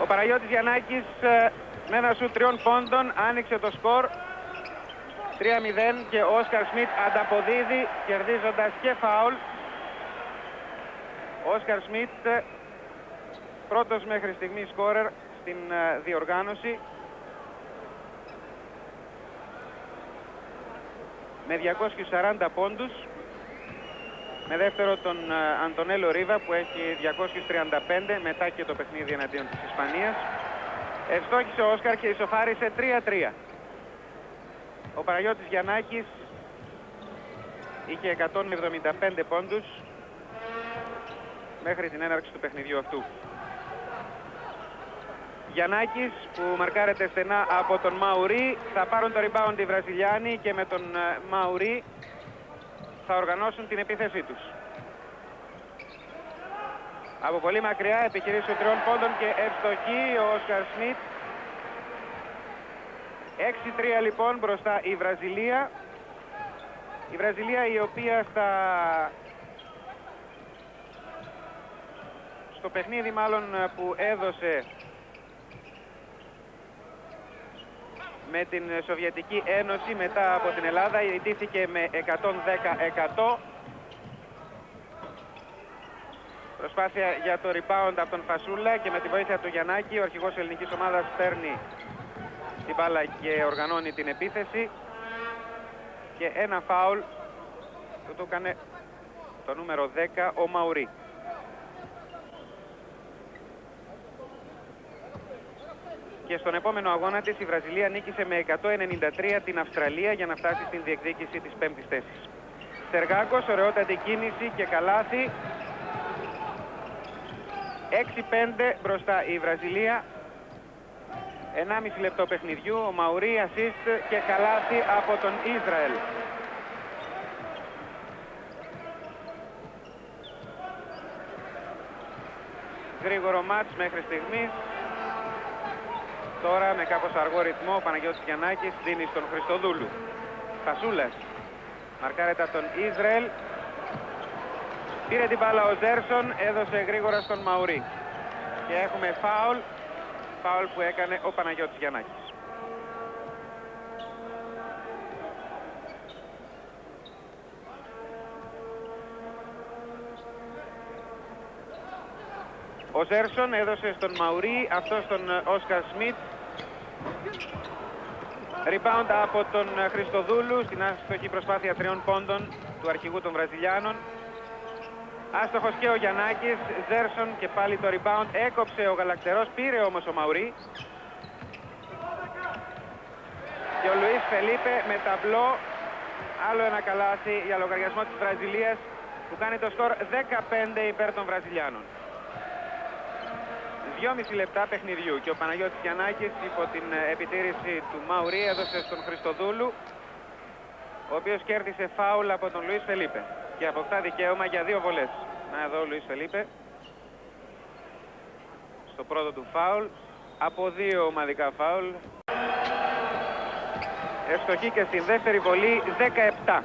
Ο Παναγιώτης Γιαννάκης με ένα σουτ 3 πόντων άνοιξε το σκορ 3-0 και ο Όσκαρ Σμιτ ανταποδίδει κερδίζοντας και φάουλ. Ο Όσκαρ Σμιτ πρώτος μέχρι στιγμή σκόρερ στην διοργάνωση με 240 πόντους, με δεύτερο τον Αντωνέλο Ρίβα που έχει 235 μετά και το παιχνίδι εναντίον της Ισπανίας. Ευστόχησε ο Όσκαρ και ισοφάρισε 3-3. Ο Παναγιώτης Γιαννάκης είχε 175 πόντους μέχρι την έναρξη του παιχνιδιού αυτού. Γιαννάκης που μαρκάρεται στενά από τον Μαουρί, θα πάρουν το rebound οι Βραζιλιάνοι και με τον Μαουρί θα οργανώσουν την επίθεσή τους. Από πολύ μακριά επιχειρήσει των 3 πόντων και ευστοχή ο Όσκαρ Σμιτ. 6-3 λοιπόν μπροστά η Βραζιλία. Η Βραζιλία η οποία στο παιχνίδι μάλλον που έδωσε με την Σοβιετική Ένωση μετά από την Ελλάδα ιτήθηκε με 110-100. Προσπάθεια για το rebound από τον Φασούλα και με τη βοήθεια του Γιαννάκη ο αρχηγός ελληνικής ομάδας παίρνει την μπάλα και οργανώνει την επίθεση και ένα φάουλ που το έκανε το νούμερο 10 ο Μαουρί. Και στον επόμενο αγώνα της η Βραζιλία νίκησε με 193 την Αυστραλία για να φτάσει στην διεκδίκηση της 5ης θέσης. Σεργάκος, ωραιότατη κίνηση και καλάθι. 6-5 μπροστά η Βραζιλία. 1,5 λεπτό παιχνιδιού, ο Μαουρί, ασίστ και καλάθι από τον Ισραήλ. Γρήγορο μάτς μέχρι στιγμής. Τώρα με κάπως αργό ρυθμό ο Παναγιώτης Γιαννάκης δίνει στον Χριστοδούλου. Φασούλας μαρκάρεται από τον Ισραήλ. Πήρε την μπάλα ο Ζέρσον, έδωσε γρήγορα στον Μαουρί. Και έχουμε φάουλ. Φάουλ που έκανε ο Παναγιώτης Γιαννάκης. Ο Ζέρσον έδωσε στον Μαουρί, αυτό στον Όσκαρ Σμιτ. Rebound από τον Χριστοδούλου στην άστοχη προσπάθεια 3 πόντων του αρχηγού των Βραζιλιάνων. Άστοχος και ο Γιαννάκης, Ζέρσον και πάλι το rebound. Έκοψε ο Γαλακτερός, πήρε όμως ο Μαουρί. Και ο Λουίς Φελίπε με ταμπλό. Άλλο ένα καλάθι για λογαριασμό της Βραζιλίας που κάνει το σκορ 15 υπέρ των Βραζιλιάνων. 2,5 λεπτά παιχνιδιού και ο Παναγιώτης Γιαννάκης υπό την επιτήρηση του Μαουρί έδωσε στον Χριστοδούλου, ο οποίος κέρδισε φάουλ από τον Λουίς Φελίπε και αποκτά δικαίωμα για 2 βολές. Να εδώ ο Λουίς Φελίπε στο πρώτο του φάουλ από 2 ομαδικά φάουλ. Ευστοχή και στην δεύτερη βολή 17.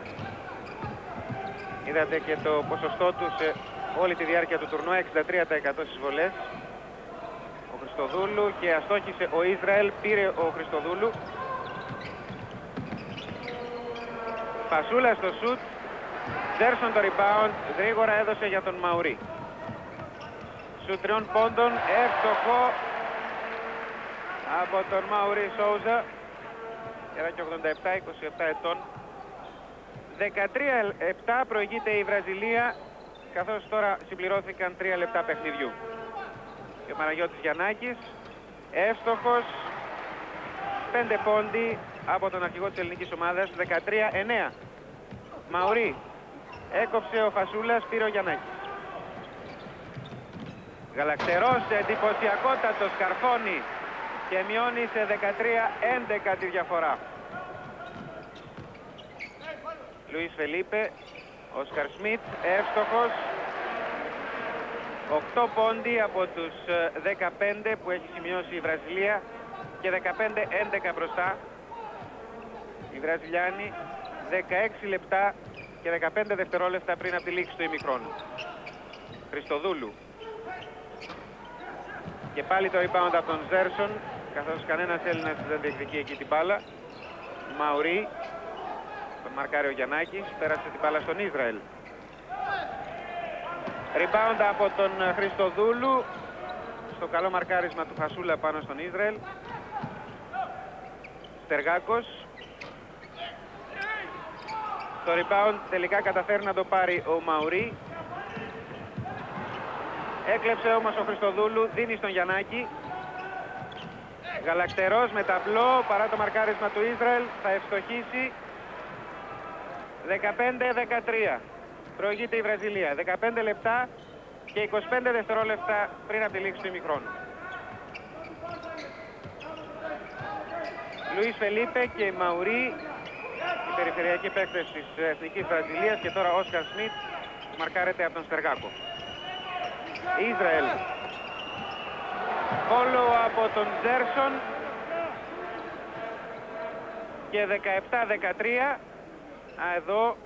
Είδατε και το ποσοστό του σε όλη τη διάρκεια του τουρνουά, 63% στις βολές. Ο Χριστοδούλου και αστόχησε ο Ισραήλ, πήρε ο Χριστοδούλου. Φασούλα στο σουτ. Ζέρσον το rebound, γρήγορα έδωσε για τον Μαουρί. Σουτ 3 πόντων, εύστοχο από τον Μαουρί Σόουζα. Era και 87-27 ετών. 13-7 προηγείται η Βραζιλία, καθώς τώρα συμπληρώθηκαν 3 λεπτά παιχνιδιού. Και ο Παναγιώτης Γιαννάκης, εύστοχος, 5 πόντι από τον αρχηγό της ελληνικής ομάδας, 13-9. Μαουρί, έκοψε ο Φασούλας, πήρε ο Γιαννάκης. Γαλακτερός, εντυπωσιακότατος, καρφώνει και μειώνει σε 13-11 τη διαφορά. Λουίς Φελίπε, Όσκαρ Σμιτ, εύστοχος. 8 πόντι από τους 15 που έχει σημειώσει η Βραζιλία και 15-11 μπροστά. Οι Βραζιλιάνοι 16 λεπτά και 15 δευτερόλεπτα πριν από τη λήξη του ημιχρόνου. Χριστοδούλου. Και πάλι το rebound από τον Ζέρσον, καθώς κανένας Έλληνας δεν διεκδικεί εκεί την μπάλα. Μαουρί, τον μαρκάρει ο Γιαννάκης, πέρασε την μπάλα στον Ισραήλ. Rebound από τον Χριστοδούλου, στο καλό μαρκάρισμα του Φασούλα πάνω στον Ισραήλ. Στεργάκος. Το rebound τελικά καταφέρει να το πάρει ο Μαουρί. Έκλεψε όμως ο Χριστοδούλου, δίνει στον Γιαννάκη. Γαλακτερός με ταμπλό, παρά το μαρκάρισμα του Ισραήλ, θα ευστοχίσει. 15-13. Προηγείται η Βραζιλία. 15 λεπτά και 25 δευτερόλεπτα πριν από τη λήξη του ημιχρόνου. Λουίς Φελίπε και Μαουρί, οι περιφερειακοί παίκτες της Εθνικής Βραζιλίας, και τώρα Όσκαρ Σμιτ μαρκάρεται από τον Στεργάκο. Ισραήλ. Follow από τον Ζέρσον και 17-13. Εδώ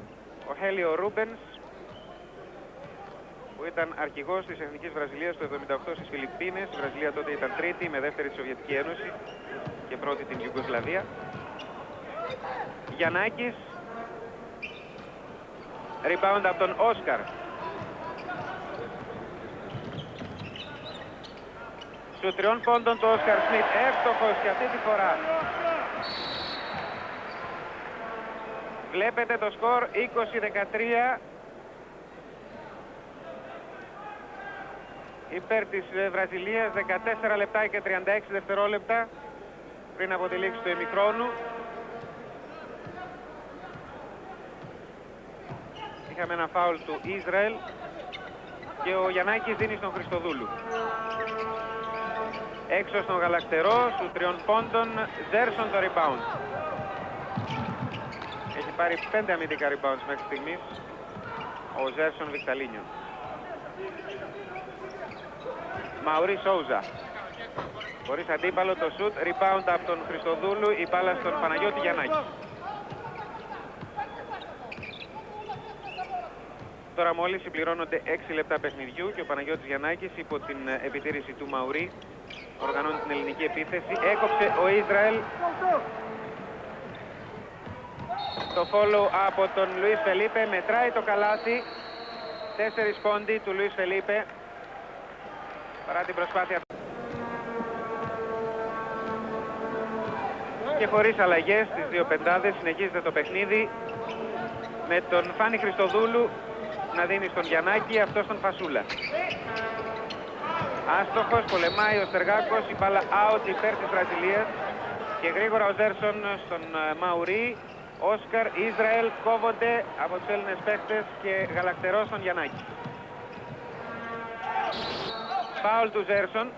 ο Χέλιο Ρούμπενς, που ήταν αρχηγός της Εθνικής Βραζιλίας το 1978 στις Φιλιππίνες. Η Βραζιλία τότε ήταν τρίτη, με δεύτερη τη Σοβιετική Ένωση και πρώτη την Ιουγκοσλαβία. Γιαννάκης. Rebound από τον Όσκαρ. Στους 3 πόντων του Όσκαρ Σμιτ, εύστοχος και αυτή τη φορά. Βλέπετε το σκορ 20-13 υπέρ της Βραζιλίας. 14 λεπτά και 36 δευτερόλεπτα πριν από τη λήξη του ημιχρόνου. Είχαμε ένα φάουλ του Ισραήλ και ο Γιαννάκης δίνει στον Χριστοδούλου. Έξω στον Γαλακτερό, στους 3 πόντων, Ζέρσον το rebound. Έχει πάρει 5 αμυντικά rebounds μέχρι στιγμής ο Ζέρσον Βικταλίνιο. Μαουρί Σόουζα. Χωρίς αντίπαλο το σουτ, rebound από τον Χριστοδούλου, η μπάλα στον Παναγιώτη Γιαννάκη. Τώρα μόλις συμπληρώνονται 6 λεπτά παιχνιδιού και ο Παναγιώτης Γιαννάκης, υπό την επιτήρηση του Μαουρί, οργανώνει την ελληνική επίθεση. Έκοψε ο Ισραήλ. Το follow από τον Λουίς Φελίπε, μετράει το καλάθι. 4 πόντι του Λουίς Φελίπε, παρά την προσπάθεια. Και χωρίς αλλαγές στις δύο πεντάδες συνεχίζεται το παιχνίδι, με τον Φάνη Χριστοδούλου να δίνει στον Γιαννάκη, αυτό στον Φασούλα. Άστοχος, πολεμάει ο Στεργάκος, η μπάλα out υπέρ της Βραζιλίας και γρήγορα ο Ζέρσον στον Μαουρί. Όσκαρ, Ισραήλ κόβονται από τους Έλληνες παίκτες και Γαλακτερός στον Γιαννάκη. Φάουλ του Ζέρσον.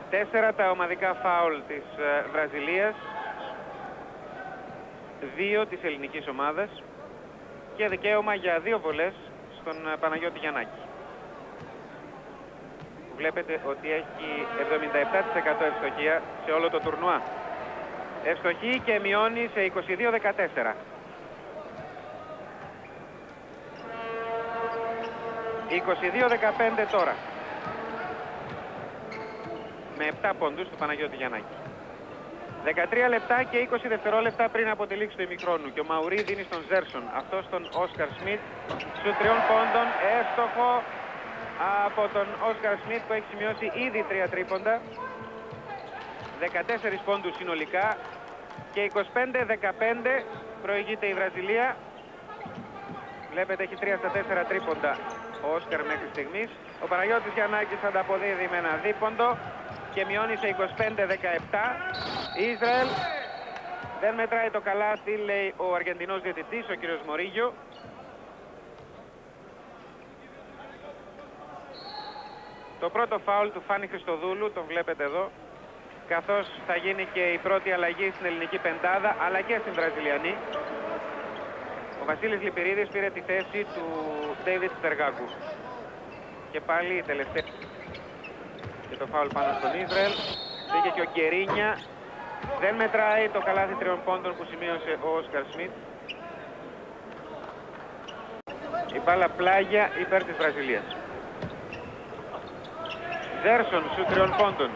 Τέσσερα τα ομαδικά φάουλ της Βραζιλίας, 2 της ελληνικής ομάδας και δικαίωμα για 2 βολές στον Παναγιώτη Γιαννάκη. Βλέπετε ότι έχει 77% ευστοχία σε όλο το τουρνουά. Ευστοχή και μειώνει σε 22-14. 22-15 τώρα. Με 7 πόντους του Παναγιώτη Γιαννάκη. 13 λεπτά και 20 δευτερόλεπτα πριν από τη λήξη του ημιχρόνου. Και ο Μαουρί δίνει στον Ζέρσον, αυτό στον Όσκαρ Σμιτ, στους 3 πόντων. Εύστοχο από τον Όσκαρ Σμιτ, που έχει σημειώσει ήδη 3 τρίποντα. 14 πόντους συνολικά και 25-15 προηγείται η Βραζιλία. Βλέπετε έχει 3 στα 4 τρίποντα ο Όσκαρ μέχρι στιγμής. Ο Παναγιώτης Γιαννάκης ανταποδίδει με ένα δίποντο και μειώνει σε 25-17. Ισραήλ δεν μετράει το καλάθι, λέει ο Αργεντινός διαιτητής, ο κύριος Μορίγιο. Το πρώτο φάουλ του Φάνη Χριστοδούλου, τον βλέπετε εδώ, καθώς θα γίνει και η πρώτη αλλαγή στην ελληνική πεντάδα, αλλά και στην βραζιλιανή. Ο Βασίλης Λυπηρίδης πήρε τη θέση του Ντέιβιτ Στεργάκου. Και πάλι η τελευταία. Και το φάουλ πάνω στον Ισραήλ. Πήγε και ο Γκερίνια. Δεν μετράει το καλάθι 3 πόντων που σημείωσε ο Όσκαρ Σμιτ. Η μπάλα πλάγια υπέρ της Βραζιλίας. Ζέρσον σου 3 πόντων.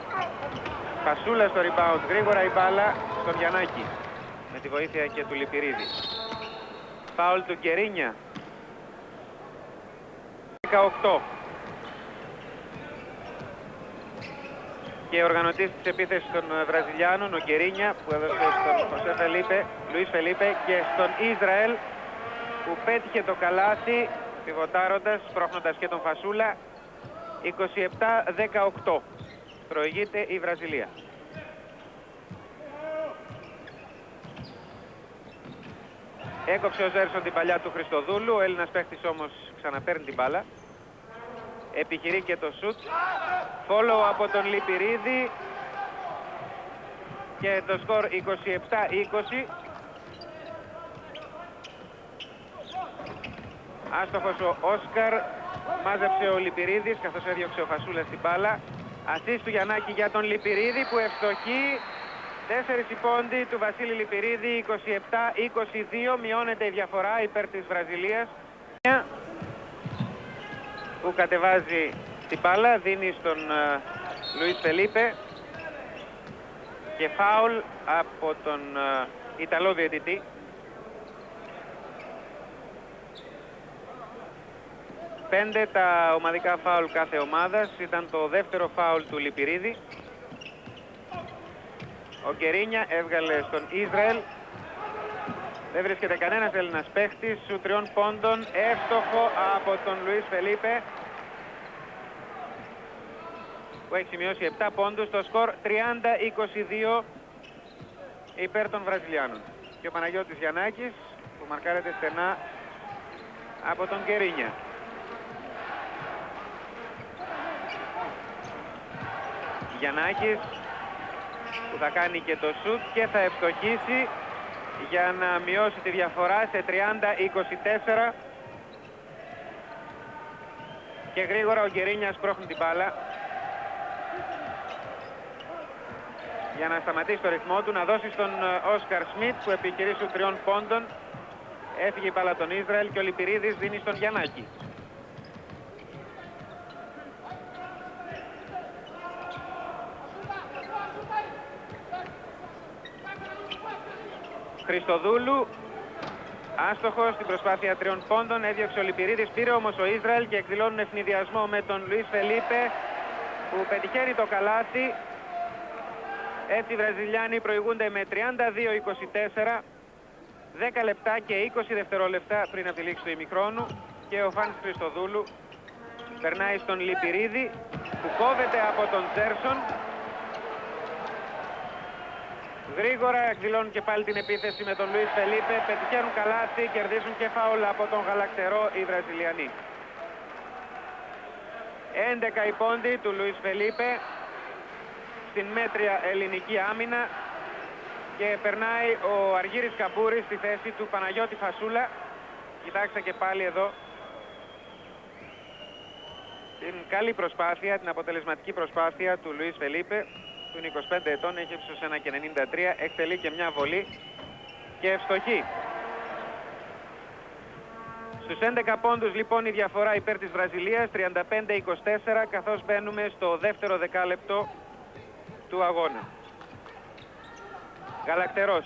Φασούλα στο rebound. Γρήγορα η μπάλα στον Γιαννάκη με τη βοήθεια και του Λιπηρίδη. Φάουλ του Γκερίνια. 18. Και ο οργανωτής της επίθεσης των Βραζιλιάνων, ο Γκερίνια, που έδωσε στον Λουίς Φελίπε και στον Ισραήλ, που πέτυχε το καλάθι πιβοτάροντας, σπρώχνοντας και τον Φασούλα. 27-18. Προηγείται η Βραζιλία. Έκοψε ο Ζέρσον την παλιά του Χριστοδούλου, ο Έλληνας παίχτης όμως ξαναπαίρνει την μπάλα. Επιχειρεί και το σουτ. Follow από τον Λιπηρίδη. Και το σκορ 27-20. Άστοχος ο Όσκαρ. Μάζεψε ο Λιπηρίδης καθώς έδιωξε ο Φασούλας την μπάλα. Ασίστ του Γιαννάκη για τον Λιπηρίδη που ευστοχεί. 4 οι πόντοι του Βασίλη Λιπηρίδη. 27-22. Μειώνεται η διαφορά υπέρ της Βραζιλίας, που κατεβάζει την μπάλα, δίνει στον Λουίς Φελίπε και φάουλ από τον Ιταλό διαιτητή. Πέντε τα ομαδικά φάουλ κάθε ομάδας. Ήταν το δεύτερο φάουλ του Λιπηρίδη. Ο Γκερίνια έβγαλε στον Ισραήλ. Δεν βρίσκεται κανένας Έλληνας παίχτης. Σου 3 πόντων. Εύστοχο από τον Λουίς Φελίπε, που έχει σημειώσει 7 πόντους. Το σκορ 30-22 υπέρ των Βραζιλιάνων. Και ο Παναγιώτης Γιαννάκης, που μαρκάρεται στενά από τον Γκερίνια. Γιαννάκης, που θα κάνει και το σουτ και θα ευστοχίσει για να μειώσει τη διαφορά σε 30-24. Και γρήγορα ο Γκερίνια σπρώχνει την μπάλα για να σταματήσει το ρυθμό του, να δώσει στον Όσκαρ Σμιτ, που επιχειρεί σου 3 πόντων. Έφυγε η μπάλα τον Ισραήλ και ο Λιπηρίδης δίνει στον Γιαννάκη. Χριστοδούλου, άστοχος στην προσπάθεια 3 πόντων. Έδιωξε ο Λιπηρίδης, πήρε όμως ο Ισραήλ και εκδηλώνουν ευνηδιασμό με τον Λουίς Φελίπε, που πετυχαίνει το καλάθι. Έτσι οι Βραζιλιάνοι προηγούνται με 32-24. 10 λεπτά και 20 δευτερόλεπτα πριν από τη λήξη του ημιχρόνου. Και ο Φάνης Χριστοδούλου περνάει στον Λιπηρίδη, που κόβεται από τον Τζέρσον. Γρήγορα εκδηλώνουν και πάλι την επίθεση με τον Λουίς Φελίπε. Πετυχαίνουν καλάθι, κερδίζουν και φάουλ από τον γαλακτερό οι Βραζιλιανοί. 11 οι πόντοι του Λουίς Φελίπε στην μέτρια ελληνική άμυνα. Και περνάει ο Αργύρης Καμπούρης στη θέση του Παναγιώτη Φασούλα. Κοιτάξτε και πάλι εδώ την καλή προσπάθεια, την αποτελεσματική προσπάθεια του Λουίς Φελίπε, που είναι 25 ετών, έχει ύψος 1,93, εκτελεί και μια βολή και ευστοχή. Στους 11 πόντους λοιπόν η διαφορά υπέρ της Βραζιλίας, 35-24, καθώς μπαίνουμε στο δεύτερο δεκάλεπτο του αγώνα. Γαλακτερός,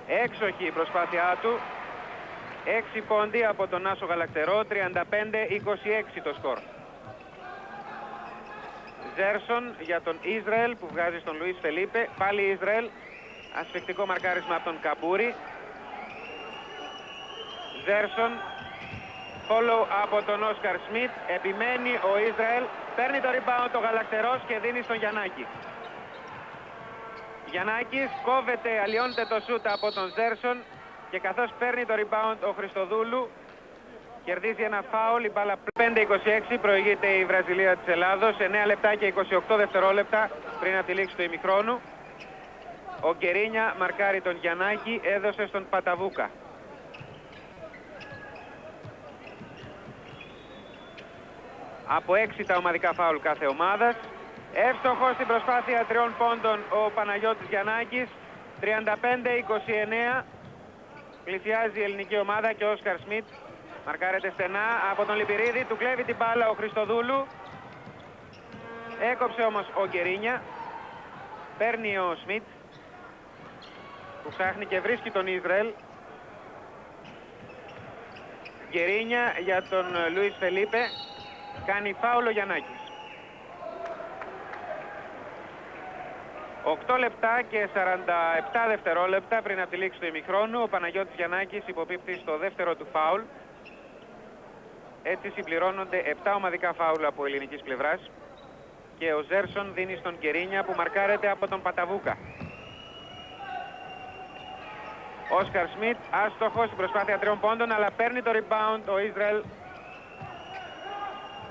έξοχη η προσπάθειά του, 6 πόντι από τον Άσο Γαλακτερό, 35-26 το σκορ. Ζέρσον για τον Ισραήλ, που βγάζει στον Λουίς Φελίπε. Πάλι Ισραήλ, ασφικτικό μαρκάρισμα από τον Καμπούρη. Ζέρσον, follow από τον Όσκαρ Σμιτ. Επιμένει ο Ισραήλ, παίρνει το rebound το Γαλακτερός και δίνει στον Γιαννάκη. Γιαννάκης κόβεται, αλλοιώνεται το σούτ από τον Ζέρσον, και καθώς παίρνει το rebound ο Χριστοδούλου, κερδίζει ένα φάουλ. Η μπάλα 5-26, προηγείται η Βραζιλία της Ελλάδος. 9 λεπτά και 28 δευτερόλεπτα πριν από τη λήξη του ημιχρόνου. Ο Γκερίνια μαρκάρει τον Γιαννάκη, έδωσε στον Παταβούκα. Από 6 τα ομαδικά φάουλ κάθε ομάδας. Εύστοχος στην προσπάθεια 3 πόντων ο Παναγιώτης Γιαννάκης. 35-29. Πλησιάζει η ελληνική ομάδα και ο Όσκαρ Σμιτ Μαρκάρεται στενά από τον Λιπηρίδη, του κλέβει την μπάλα ο Χριστοδούλου. Έκοψε όμως ο Γκερίνια. Παίρνει ο Σμιτ, που ψάχνει και βρίσκει τον Ισραήλ. Γκερίνια για τον Λουίς Φελίπε. Κάνει φάουλ ο Γιαννάκης. 8 λεπτά και 47 δευτερόλεπτα πριν από τη λήξη του ημιχρόνου, ο Παναγιώτης Γιαννάκης υποπίπτει στο δεύτερο του φάουλ. Έτσι συμπληρώνονται 7 ομαδικά φάουλ από ελληνικής πλευράς και ο Ζέρσον δίνει στον Γκερίνια, που μαρκάρεται από τον Παταβούκα. Όσκαρ Σμιτ, άστοχος στην προσπάθεια 3 πόντων, αλλά παίρνει το rebound ο Ισραήλ.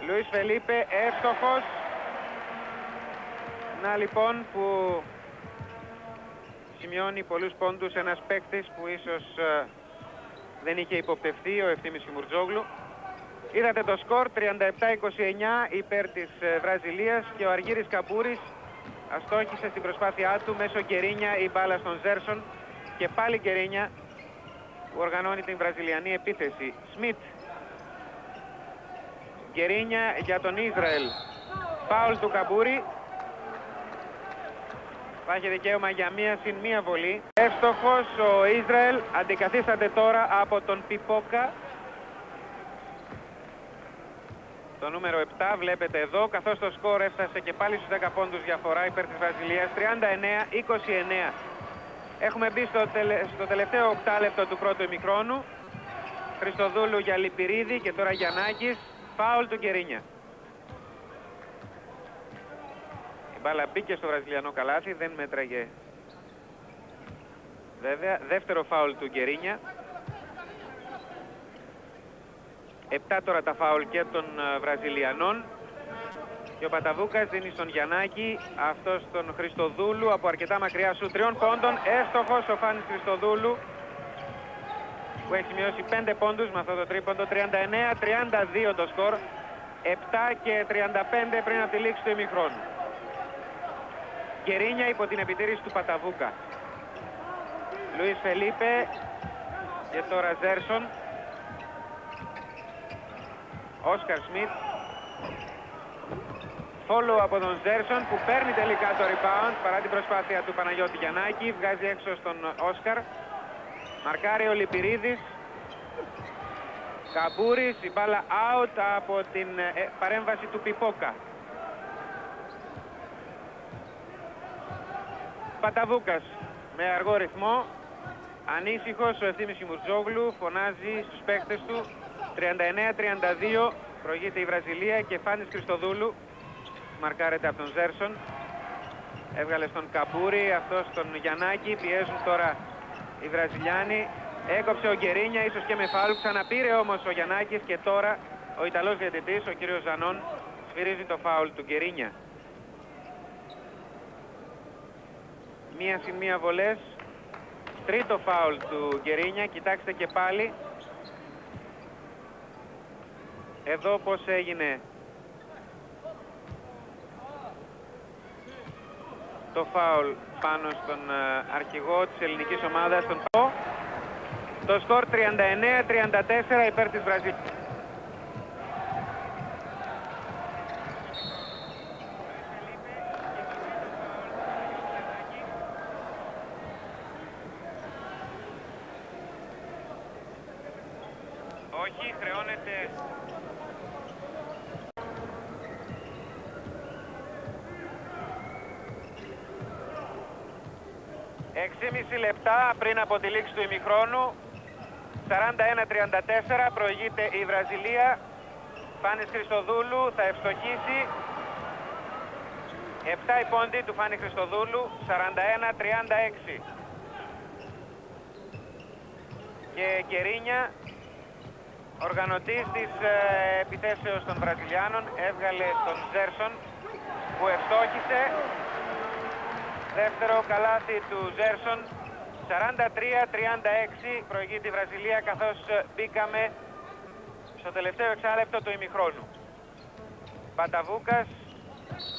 Λουίς Φελίπε, εύστοχος. Να λοιπόν που σημειώνει πολλούς πόντους ένας παίκτης που ίσως δεν είχε υποπτευθεί, ο Ευθύμης Χιμουρτζόγλου. Είδατε το σκορ 37-29 υπέρ της Βραζιλίας και ο Αργύρης Καμπούρης αστόχησε στην προσπάθειά του μέσω Γκερίνια η μπάλα στον Ζέρσον και πάλι Γκερίνια που οργανώνει την βραζιλιανή επίθεση. Σμιτ, Γκερίνια για τον Ισραήλ. Φάουλ του Καμπούρη. Θα έχει δικαίωμα για μία βολή. Εύστοχος ο Ισραήλ, αντικαθίσταται τώρα από τον Πιπόκα. Το νούμερο 7 βλέπετε εδώ, καθώς το σκορ έφτασε και πάλι στους 10 πόντους διαφορά υπέρ της Βραζιλίας, 39-29. Έχουμε μπει στο τελευταίο οκτάλεπτο του πρώτου ημιχρόνου. Χριστοδούλου για Λιπηρίδη και τώρα Γιαννάκης. Φάουλ του Γκερίνια. Η μπάλα μπήκε στο βραζιλιανό καλάθι, δεν μέτραγε βέβαια. Δεύτερο φάουλ του Γκερίνια. 7 τώρα τα φάουλ και των Βραζιλιανών. Και ο Παταβούκας δίνει στον Γιαννάκη, αυτός τον Χριστοδούλου από αρκετά μακριά σου 3 πόντων. Εύστοχος ο Φάνης Χριστοδούλου, που έχει σημειώσει 5 πόντους με αυτό το τρίποντο. 39-32 το σκορ. 7 και 35 πριν από τη λήξη του ημιχρόνου. Γκερίνια υπό την επιτήρηση του Παταβούκα. Λουίς Φελίπε και τώρα Ζέρσον. Όσκαρ Σμιτ. Follow από τον Ζέρσον, που παίρνει τελικά το rebound παρά την προσπάθεια του Παναγιώτη Γιαννάκη. Βγάζει έξω στον Όσκαρ. Μαρκάρει ο Λιπηρίδης. Καμπούρης, η μπάλα out από την παρέμβαση του Πιπόκα. Παταβούκας με αργό ρυθμό. Ανήσυχος ο Ευθύμης Χιμουρτζόγλου φωνάζει στους παίκτες του. 39-32 προηγείται η Βραζιλία και Φάνης Χριστοδούλου μαρκάρεται από τον Ζέρσον. Έβγαλε στον Καμπούρη, αυτός τον Γιαννάκη. Πιέζουν τώρα οι Βραζιλιάνοι. Έκοψε ο Γκερίνια, ίσως και με φάουλ. Ξαναπήρε όμως ο Γιαννάκης και τώρα ο Ιταλός διαιτητής, ο κύριος Ζανών, σφυρίζει το φάουλ του Γκερίνια. 1-1 βολές. Τρίτο φάουλ του Γκερίνια. Κοιτάξτε και πάλι εδώ πώς έγινε το φάουλ πάνω στον αρχηγό της ελληνικής ομάδας, τον Πο. Το σκορ 39-34 υπέρ της Βραζιλίας. Όχι, χρεώνεται. 6,5 λεπτά πριν από τη λήξη του ημιχρόνου. 41-34 προηγείται η Βραζιλία. Φάνης Χριστοδούλου θα ευστοχίσει. 7 οι πόντοι του Φάνη Χριστοδούλου. 41-36. Και Γκερίνια, οργανωτής της επιθέσεως των Βραζιλιάνων, έβγαλε τον Ζέρσον που ευστόχησε. Δεύτερο καλάθι του Ζέρσον. 43-36 προηγείται η Βραζιλία, καθώς μπήκαμε στο τελευταίο εξάλεπτο του ημιχρόνου. Παταβούκας,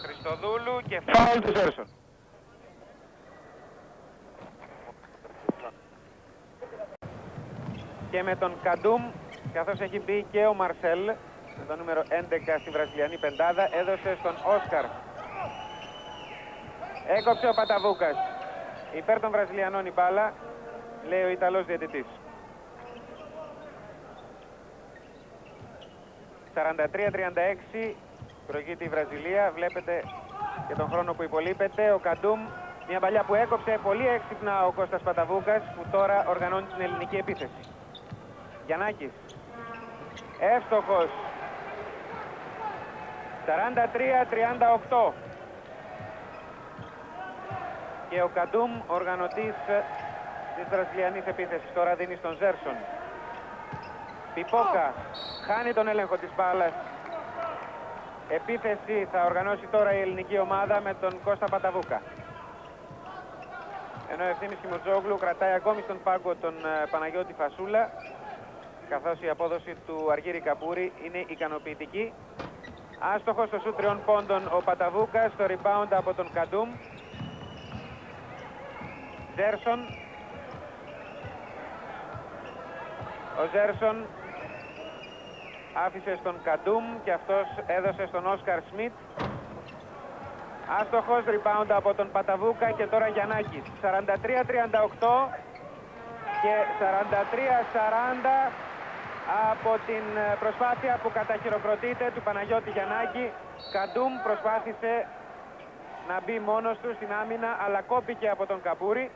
Χριστοδούλου και φάουλ του Ζέρσον. Και με τον Καντούμ καθώς έχει μπει και ο Μαρσέλ με το νούμερο 11 στη βραζιλιανή πεντάδα. Έδωσε στον Όσκαρ. Έκοψε ο Παταβούκας. Υπέρ των Βραζιλιανών η μπάλα, λέει ο Ιταλός διαιτητής. 43-36 προηγείται η Βραζιλία. Βλέπετε και τον χρόνο που υπολείπεται. Ο Καντούμ, μια παλιά που έκοψε πολύ έξυπνα ο Κώστας Παταβούκας, που τώρα οργανώνει την ελληνική επίθεση. Γιαννάκης, εύστοχος. 43-38. Και ο Καντούμ, οργανωτής της βραζιλιανής επίθεσης, τώρα δίνει στον Ζέρσον. Πιπόκα χάνει τον έλεγχο της μπάλας. Επίθεση θα οργανώσει τώρα η ελληνική ομάδα με τον Κώστα Παταβούκα. Ενώ ο Ευθύμης Κιμουρτζόγλου κρατάει ακόμη στον πάγκο τον Παναγιώτη Φασούλα, καθώς η απόδοση του Αργύρη Καπούρη είναι ικανοποιητική. Άστοχος στο σούτ 3 πόντων ο Παταβούκας, στο rebound από τον Καντούμ. Ζέρσον. Ο Ζέρσον άφησε στον Καντούμ και αυτός έδωσε στον Όσκαρ Σμιτ. Άστοχος, rebound από τον Παταβούκα και τώρα Γιαννάκης. 43-38 και 43-40 από την προσπάθεια που καταχειροκροτείται του Παναγιώτη Γιαννάκη. Καντούμ προσπάθησε να μπει μόνος του στην άμυνα, αλλά κόπηκε από τον Καπούρη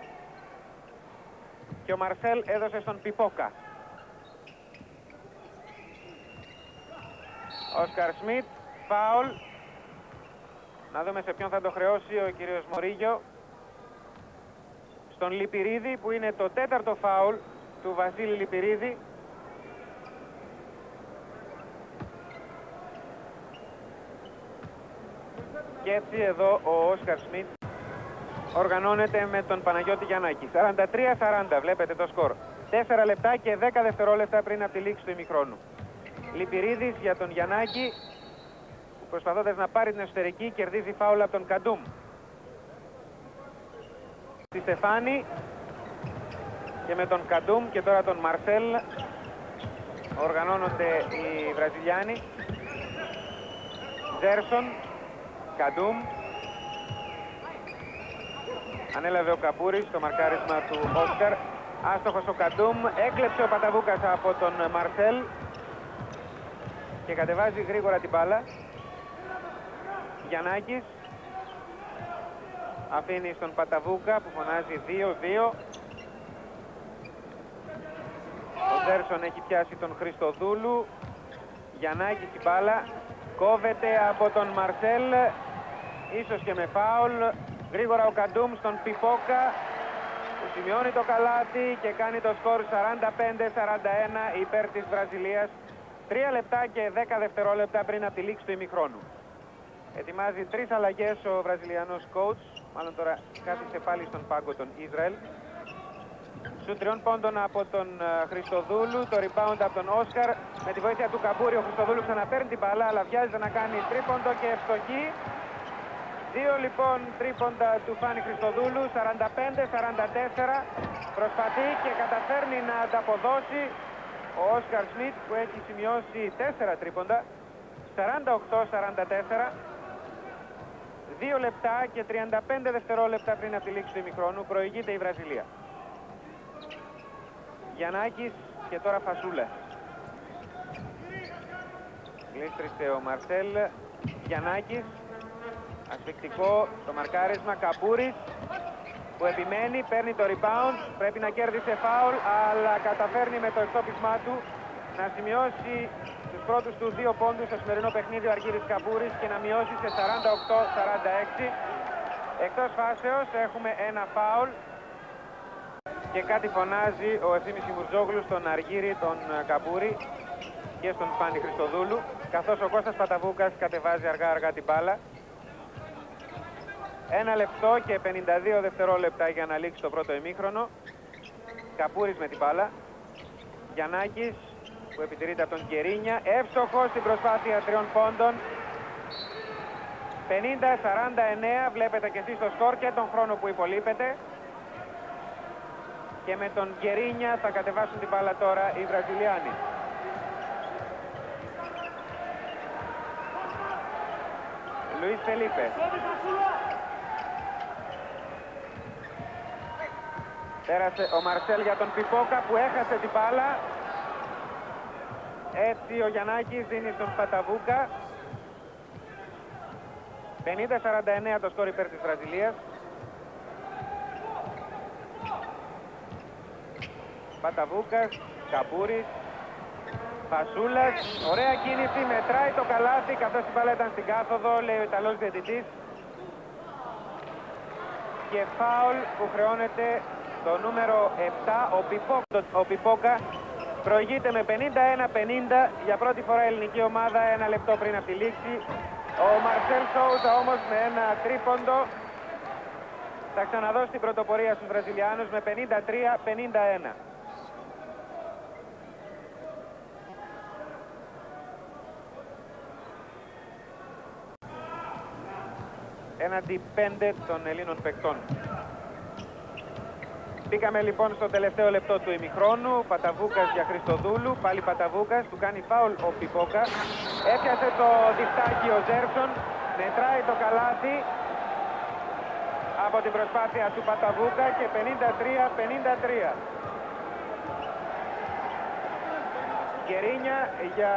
και ο Μαρσέλ έδωσε στον Πιπόκα. Όσκαρ Σμιτ, φάουλ. Να δούμε σε ποιον θα το χρεώσει ο κύριος Μωρίγιο. Στον Λιπηρίδη, που είναι το 4ο φάουλ του Βασίλη Λιπηρίδη. Και έτσι εδώ ο Όσκαρ Σμιτ οργανώνεται με τον Παναγιώτη Γιαννάκη. 43-40 βλέπετε το σκορ. 4 λεπτά και 10 δευτερόλεπτα πριν από τη λήξη του ημιχρόνου. Λιπηρίδης για τον Γιαννάκη, που προσπαθώντας να πάρει την εσωτερική κερδίζει φάουλ από τον Καντούμ. Στη Στεφάνη και με τον Καντούμ και τώρα τον Μαρσέλ οργανώνονται οι Βραζιλιάνοι. Ζέρσον, Καντούμ. Ανέλαβε ο Καπούρης το μαρκάρισμα του Όσκαρ. Άστοχος ο Καντούμ. Έκλεψε ο Παταβούκας από τον Μαρσέλ και κατεβάζει γρήγορα την μπάλα. Γιαννάκης αφήνει στον Παταβούκα που φωνάζει 2-2. Ο Ζέρσον έχει πιάσει τον Χριστοδούλου. Γιαννάκης η μπάλα κόβεται από τον Μαρσέλ, ίσως και με φάουλ. Γρήγορα ο Καντούμ στον Πιπόκα, που σημειώνει το καλάθι και κάνει το σκορ 45-41 υπέρ της Βραζιλίας. 3 λεπτά και 10 δευτερόλεπτα πριν από τη λήξη του ημιχρόνου. Ετοιμάζει 3 αλλαγές ο βραζιλιανός coach, μάλλον τώρα κάθισε πάλι στον πάγκο τον Ισραήλ. Σου 3 πόντων από τον Χριστοδούλου, το rebound από τον Όσκαρ. Με τη βοήθεια του Καμπούρη ο Χριστοδούλου ξαναπαίρνει την μπάλα, αλλά βιάζεται να κάνει τρίποντο και ευστοχή. 2 λοιπόν τρίποντα του Φάνη Χριστοδούλου, 45-44. Προσπαθεί και καταφέρνει να ανταποδώσει ο Όσκαρ Σμιτ, που έχει σημειώσει 4 τρίποντα. 48-44. 2 λεπτά και 35 δευτερόλεπτα πριν από τη λήξη του ημιχρόνου προηγείται η Βραζιλία. Γιαννάκης και τώρα Φασούλα. Γλίστρισε ο Μαρσέλ. Γιαννάκης. Ασφικτικό το μαρκάρισμα. Καπούρης που επιμένει, παίρνει το rebound. Πρέπει να κέρδισε φάουλ, αλλά καταφέρνει με το εκτόπισμά του να σημειώσει τους πρώτους του 2 πόντους στο σημερινό παιχνίδι ο Αργύρης Καπούρης και να μειώσει σε 48-46. Εκτός φάσεως έχουμε ένα φάουλ και κάτι φωνάζει ο Ευθύμης Κιμουρτζόγλου στον Αργύρη τον Καπούρη και στον Φάνη Χριστοδούλου, καθώς ο Κώστας Παταβούκας κατεβάζει αργά την μπάλα. 1 λεπτό και 52 δευτερόλεπτα για να λήξει το πρώτο ημίχρονο. Καπούρης με την μπάλα. Γιαννάκης που επιτηρείται από τον Κερίνια. Εύστοχος στην προσπάθεια 3 πόντων. 50-49, βλέπετε και εσείς το σκορ και τον χρόνο που υπολείπεται. Και με τον Κερίνια θα κατεβάσουν την μπάλα τώρα οι Βραζιλιάνοι. Λουίς Φελίπε. Πέρασε ο Μαρσέλ για τον Πιπόκα που έχασε την μπάλα. Έτσι ο Γιαννάκης δίνει στον Παταβούκα. 50-49 το σκορ υπέρ της Βραζιλίας. Παταβούκας, Καμπούρης, Φασούλας, ωραία κίνηση, μετράει το καλάθι καθώς η μπάλα ήταν στην κάθοδο, λέει ο Ιταλός διαιτητής. Και φάουλ που χρεώνεται το νούμερο 7, ο Πιπόκα. Προηγείται με 51-50 για πρώτη φορά η ελληνική ομάδα ένα λεπτό πριν από τη λήξη. Ο Μαρσέλ Σόουζα όμως με ένα τρίποντο θα ξαναδώσει την πρωτοπορία στους Βραζιλιάνους με 53-51. Έναντι 5 των Ελλήνων παικτών. Μπήκαμε λοιπόν στο τελευταίο λεπτό του ημιχρόνου. Παταβούκας για Χριστοδούλου. Πάλι Παταβούκας. Του κάνει φάουλ ο Πιπόκα. Έπιασε το διφτάκι ο Ζέρσον. Μετράει το καλάθι από την προσπάθεια του Παταβούκα και 53-53. Γκερίνια για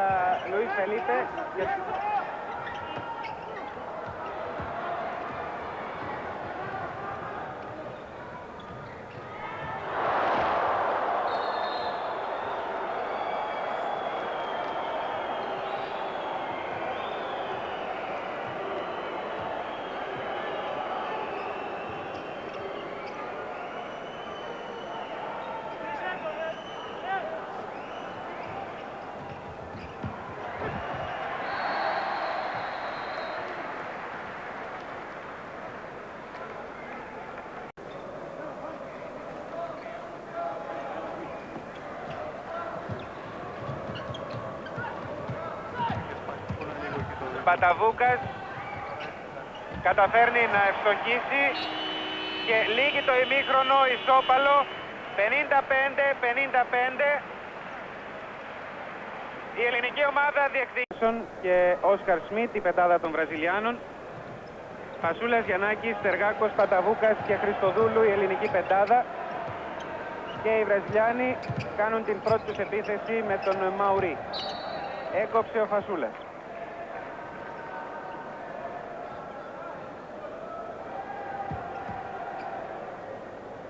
Λουίς Φελίπε. Παταβούκας καταφέρνει να ευστοχίσει και λύγει το ημίχρονο ισόπαλο 55-55. Η ελληνική ομάδα διεκδίκησε και Όσκαρ Σμιτ, η πεντάδα των Βραζιλιάνων. Φασούλας, Γιαννάκης, Στεργάκος, Παταβούκας και Χριστοδούλου η ελληνική πεντάδα. Και οι Βραζιλιάνοι κάνουν την πρώτη τους επίθεση με τον Μαουρί. Έκοψε ο Φασούλας.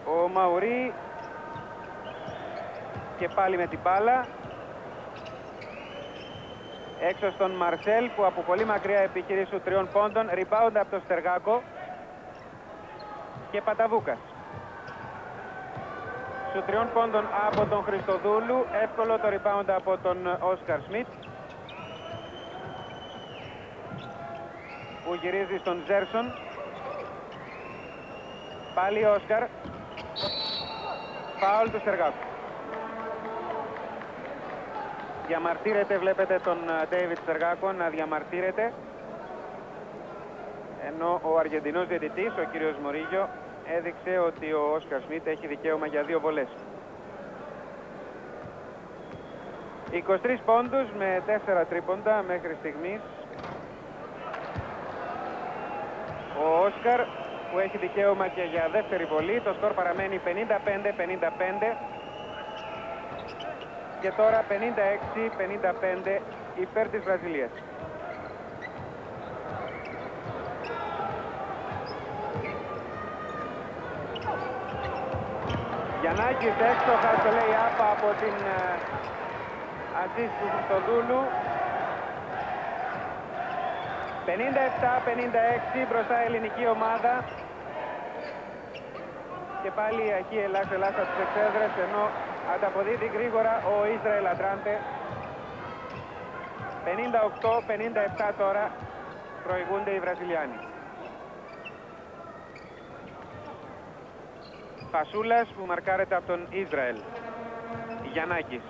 Ο Μαουρί και πάλι με την μπάλα. Έξω στον Μαρσέλ που από πολύ μακριά επιχειρεί σου 3 πόντων. Rebound από τον Στεργάκο και Παταβούκας. Σου 3 πόντων από τον Χριστοδούλου. Εύκολο το rebound από τον Όσκαρ Σμιτ που γυρίζει στον Ζέρσον. Πάλι Όσκαρ. Φάουλ του Στεργάκου. Διαμαρτύρεται, βλέπετε τον Ντέιβιτ Στεργάκο να διαμαρτύρεται, ενώ ο Αργεντινός διαιτητής, ο κύριος Μορίγιο, έδειξε ότι ο Όσκαρ Σμιτ έχει δικαίωμα για 2 βολές. 23 πόντους με 4 τρίποντα μέχρι στιγμής. Ο Όσκαρ που έχει δικαίωμα και για δεύτερη βολή. Το σκορ παραμένει 55-55 και τώρα 56-55 υπέρ της Βραζιλίας. Γιαννάκης έξοχα στο lay-up από την assist του Χριστοδούλου. 57-56 μπροστά η ελληνική ομάδα. Και πάλι η αρχή ελάς από τις εξέδρες, ενώ ανταποδίδει γρήγορα ο Ισραήλ Αντράντε. 58-57 τώρα προηγούνται οι Βραζιλιάνοι. Φασούλας που μαρκάρεται από τον Ισραήλ. Γιαννάκης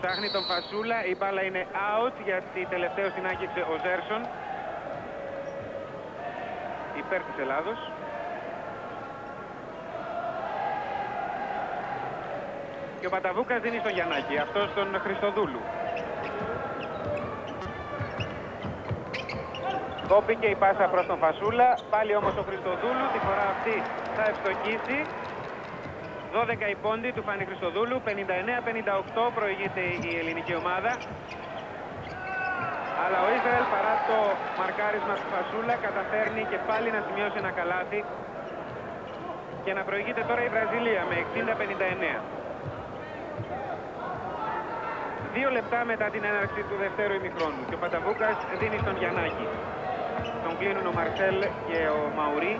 ψάχνει τον Φασούλα, η μπάλα είναι out γιατί τελευταίος την άγγιξε ο Ζέρσον υπέρ της Ελλάδος. Και ο Παταβούκας δίνει στον Γιαννάκη, αυτός τον Χριστοδούλου. Κόπηκε η πάσα προς τον Φασούλα, πάλι όμως ο Χριστοδούλου, τη φορά αυτή θα ευστοχίσει. 12 η πόντι του Φάνη Χριστοδούλου, 59-58 προηγείται η ελληνική ομάδα. Αλλά ο Ισραήλ παρά το μαρκάρισμα του Φασούλα καταφέρνει και πάλι να σημειώσει ένα καλάθι και να προηγείται τώρα η Βραζιλία με 60-59. 2 λεπτά μετά την έναρξη του δευτέρου ημιχρόνου και ο Παταβούκας δίνει στον Γιαννάκη. Τον κλείνουν ο Μαρσέλ και ο Μαουρί.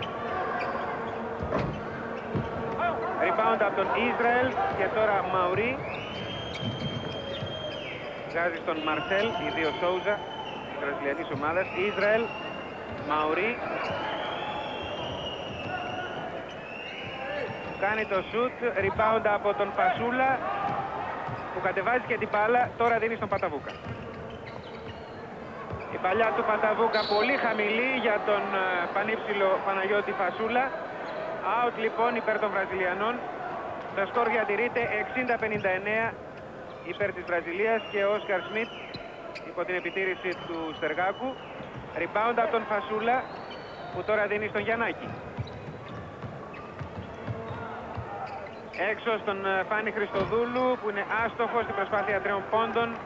Rebound από τον Ισραήλ και τώρα Μαουρί. Βγάζει στον Μαρσέλ, οι δύο Σόουζα της βραζιλιανής ομάδας. Ισραήλ, Μαουρί. Κάνει το σουτ, rebound από τον Φασούλα που κατεβάζει και την μπάλα, τώρα δίνει στον Παταβούκα. Η παλιά του Παταβούκα πολύ χαμηλή για τον πανύψηλο Παναγιώτη Φασούλα. Out λοιπόν υπέρ των Βραζιλιανών. Το σκορ διατηρείται 60-59 υπέρ της Βραζιλίας και ο Όσκαρ Σμιτ υπό την επιτήρηση του Στεργάκου. Rebound από τον Φασούλα που τώρα δίνει στον Γιαννάκη. Έξω στον Φάνη Χριστοδούλου που είναι άστοχος στην προσπάθεια 3 πόντων.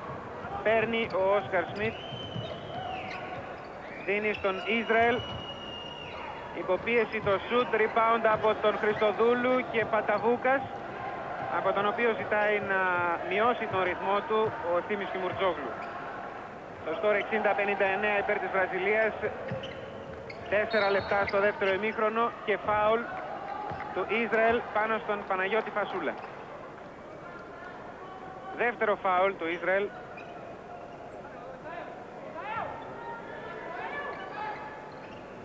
Παίρνει ο Όσκαρ Σμιτ. Δίνει στον Ισραήλ. Υποπίεση το σουτ, rebound από τον Χριστοδούλου και Παταβούκας, από τον οποίο ζητάει να μειώσει τον ρυθμό του ο Ευθύμης Κιμουρτζόγλου. Το σκορ 60-59 υπέρ της Βραζιλίας. 4 λεπτά στο δεύτερο ημίχρονο και φάουλ του Ισραήλ πάνω στον Παναγιώτη Φασούλα. Δεύτερο φάουλ του Ισραήλ.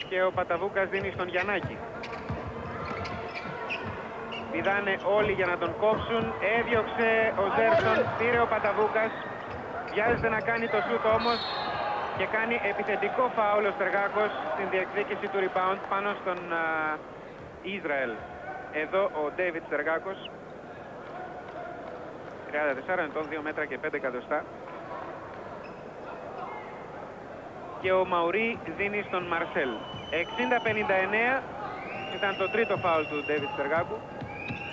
Και ο Παταβούκας δίνει στον Γιαννάκη. Πηδάνε όλοι για να τον κόψουν. Έδιωξε ο Ζέρσον, πήρε ο Παταβούκας. Βιάζεται να κάνει το σούτ όμως και κάνει επιθετικό φάουλ ο Στεργάκος στην διεκδίκηση του rebound πάνω στον Ισραήλ. Εδώ ο Ντέιβιτ Στεργάκος, 34 ετών, 2 μέτρα και 5 εκατοστά. Και ο Μαουρί δίνει στον Μαρσέλ. 60-59 ήταν το τρίτο φάουλ του Ντέιβιτ Στεργάκου.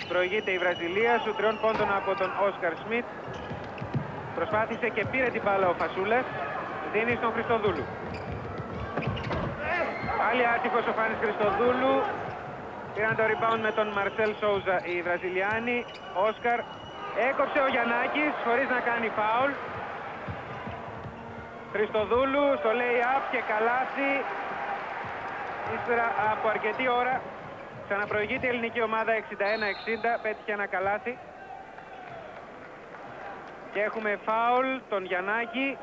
Προηγείται η Βραζιλία σου 3 πόντων από τον Όσκαρ Σμιτ. Προσπάθησε και πήρε την μπάλα ο Φασούλας. Δίνει στον Χριστοδούλου. Πάλι άτυχος ο Φάνης Χριστοδούλου. Πήραν το rebound με τον Μαρσέλ Σόουζα οι Βραζιλιάνοι. Όσκαρ έκοψε ο Γιαννάκης χωρίς να κάνει φάουλ. Χριστοδούλου στο lay-up και καλάθι. Ύστερα από αρκετή ώρα ξαναπροηγείται η ελληνική ομάδα 61-60. Πέτυχε ένα καλάθι. Και έχουμε φάουλ τον Γιαννάκη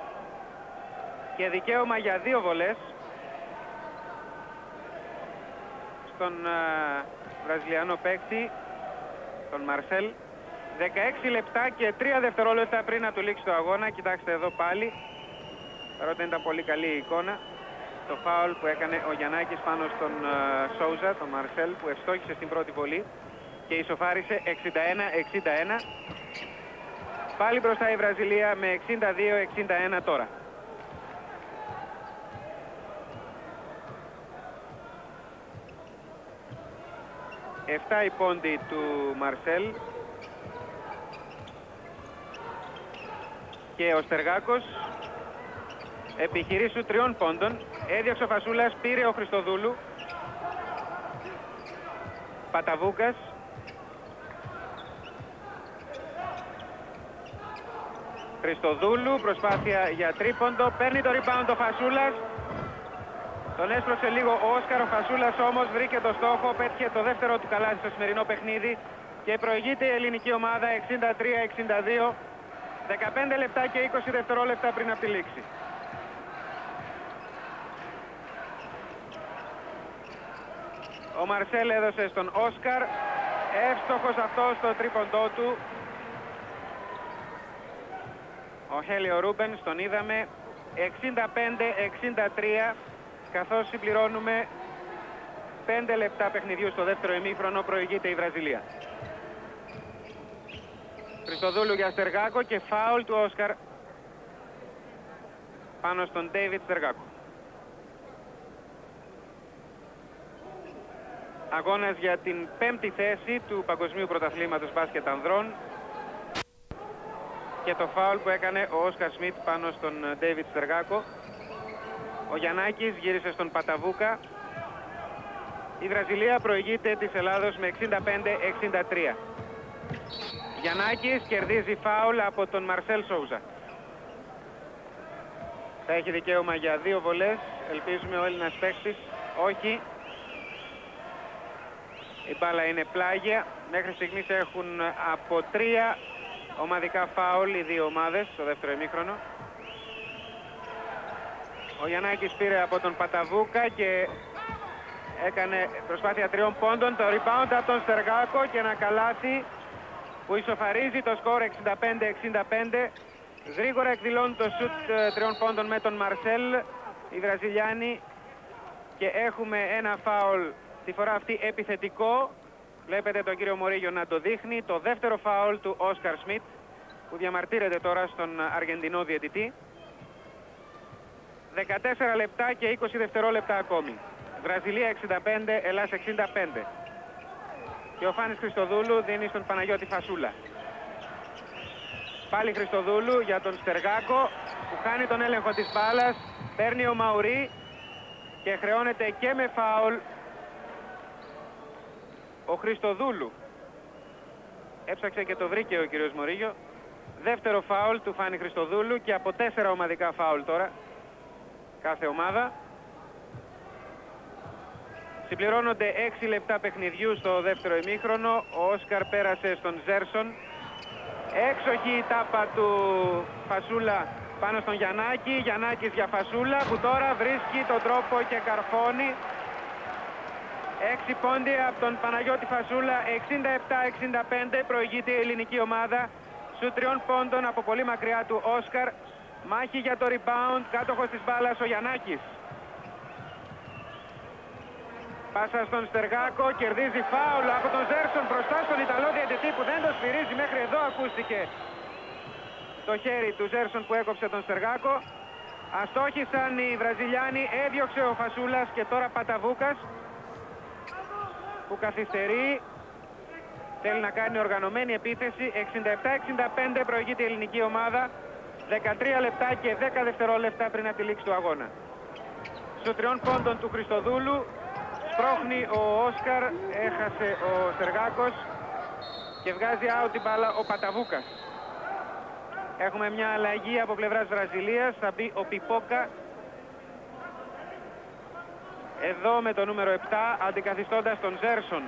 και δικαίωμα για 2 βολές στον βραζιλιανό παίκτη, τον Μαρσέλ. 16 λεπτά και 3 δευτερόλεπτα πριν να του λήξει το αγώνα. Κοιτάξτε εδώ πάλι, παρότι ήταν πολύ καλή η εικόνα, το φάουλ που έκανε ο Γιαννάκης πάνω στον Σόουζα, τον Μαρσέλ, που ευστόχησε στην πρώτη βολή και ισοφάρισε 61-61. Πάλι μπροστά η Βραζιλία με 62-61 τώρα. Εφτά η πόντι του Μαρσέλ και ο Στεργάκος επιχειρήσου 3 πόντων. Έδιωξε ο Φασούλας, πήρε ο Χριστοδούλου. Παταβούκας. Χριστοδούλου, προσπάθεια για τρίποντο. Παίρνει το rebound ο Φασούλας. Τον έσπρωξε λίγο ο Όσκαρ. Ο Φασούλας όμως βρήκε το στόχο. Πέτυχε το δεύτερο του καλάθι στο σημερινό παιχνίδι. Και προηγείται η ελληνική ομάδα 63-62. 15 λεπτά και 20 δευτερόλεπτα πριν από τη λήξη. Ο Μαρσέλ έδωσε στον Όσκαρ. Εύστοχος αυτό στο τρίποντό του. Ο Χέλιο Ρούμπενς τον είδαμε. 65-63, καθώς συμπληρώνουμε 5 λεπτά παιχνιδιού στο δεύτερο ημίχρονο, προηγείται η Βραζιλία. Χριστοδούλου για Στεργάκο και φάουλ του Όσκαρ πάνω στον Ντέιβιτ Στεργάκο. Αγώνας για την 5η θέση του Παγκοσμίου Πρωταθλήματος Μπάσκετ Ανδρών και το φάουλ που έκανε ο Όσκαρ Σμιτ πάνω στον Ντέιβιτ Στεργάκο. Ο Γιαννάκης γύρισε στον Παταβούκα. Η Βραζιλία προηγείται της Ελλάδος με 65-63. Γιαννάκης κερδίζει φάουλ από τον Μαρσέλ Σόουζα. Θα έχει δικαίωμα για 2 βολές. Ελπίζουμε ο Έλληνας παίκτης. Όχι. Η μπάλα είναι πλάγια. Μέχρι στιγμής έχουν από 3 ομαδικά φάουλ οι 2 ομάδες στο δεύτερο ημίχρονο. Ο Γιαννάκης πήρε από τον Παταβούκα και έκανε προσπάθεια 3 πόντων. Το rebound από τον Στεργάκο και ένα καλάθι που ισοφαρίζει το σκορ 65-65. Γρήγορα εκδηλώνουν το σουτ 3 πόντων με τον Μαρσέλ οι Βραζιλιάνοι και έχουμε ένα φάουλ, τη φορά αυτή επιθετικό. Βλέπετε τον κύριο Μορίγιο να το δείχνει. Το δεύτερο φάουλ του Όσκαρ Σμιτ που διαμαρτύρεται τώρα στον Αργεντινό διαιτητή. 14 λεπτά και 20 δευτερόλεπτα ακόμη. Βραζιλία 65, Ελλάς 65. Και ο Φάνης Χριστοδούλου δίνει στον Παναγιώτη Φασούλα. Πάλι Χριστοδούλου για τον Στεργάκο που χάνει τον έλεγχο της μπάλας. Παίρνει ο Μαουρί και χρεώνεται και με φάουλ ο Χριστοδούλου. Έψαξε και το βρήκε ο κύριος Μορίγιο. Δεύτερο φάουλ του Φάνη Χριστοδούλου και από 4 ομαδικά φάουλ τώρα κάθε ομάδα. Συμπληρώνονται 6 λεπτά παιχνιδιού στο δεύτερο ημίχρονο. Ο Όσκαρ πέρασε στον Ζέρσον. Έξοχη η τάπα του Φασούλα πάνω στον Γιαννάκη. Γιαννάκης για Φασούλα που τώρα βρίσκει τον τρόπο και καρφώνει. 6 πόντι από τον Παναγιώτη Φασούλα. 67-65 προηγείται η ελληνική ομάδα. Σου 3 πόντων από πολύ μακριά του Όσκαρ. Μάχη για το rebound. Κάτοχος της μπάλας ο Γιαννάκης. Πάσα στον Στεργάκο, κερδίζει φάουλ από τον Ζέρσον μπροστά στον Ιταλό διαιτητή που δεν το σφυρίζει. Μέχρι εδώ ακούστηκε το χέρι του Ζέρσον που έκοψε τον Στεργάκο. Αστόχησαν οι Βραζιλιάνοι, έδιωξε ο Φασούλας και τώρα Παταβούκας που καθυστερεί. Θέλει να κάνει οργανωμένη επίθεση. 67-65 προηγείται η ελληνική ομάδα. 13 λεπτά και 10 δευτερόλεπτα πριν από τη λήξη του αγώνα. Στο 3 πόντων του Χριστοδούλου σπρώχνει ο Όσκαρ, έχασε ο Στεργάκος και βγάζει out την μπάλα ο Παταβούκας. Έχουμε μια αλλαγή από πλευράς Βραζιλίας, θα μπει ο Πιπόκα εδώ με το νούμερο 7 αντικαθιστώντας τον Ζέρσον.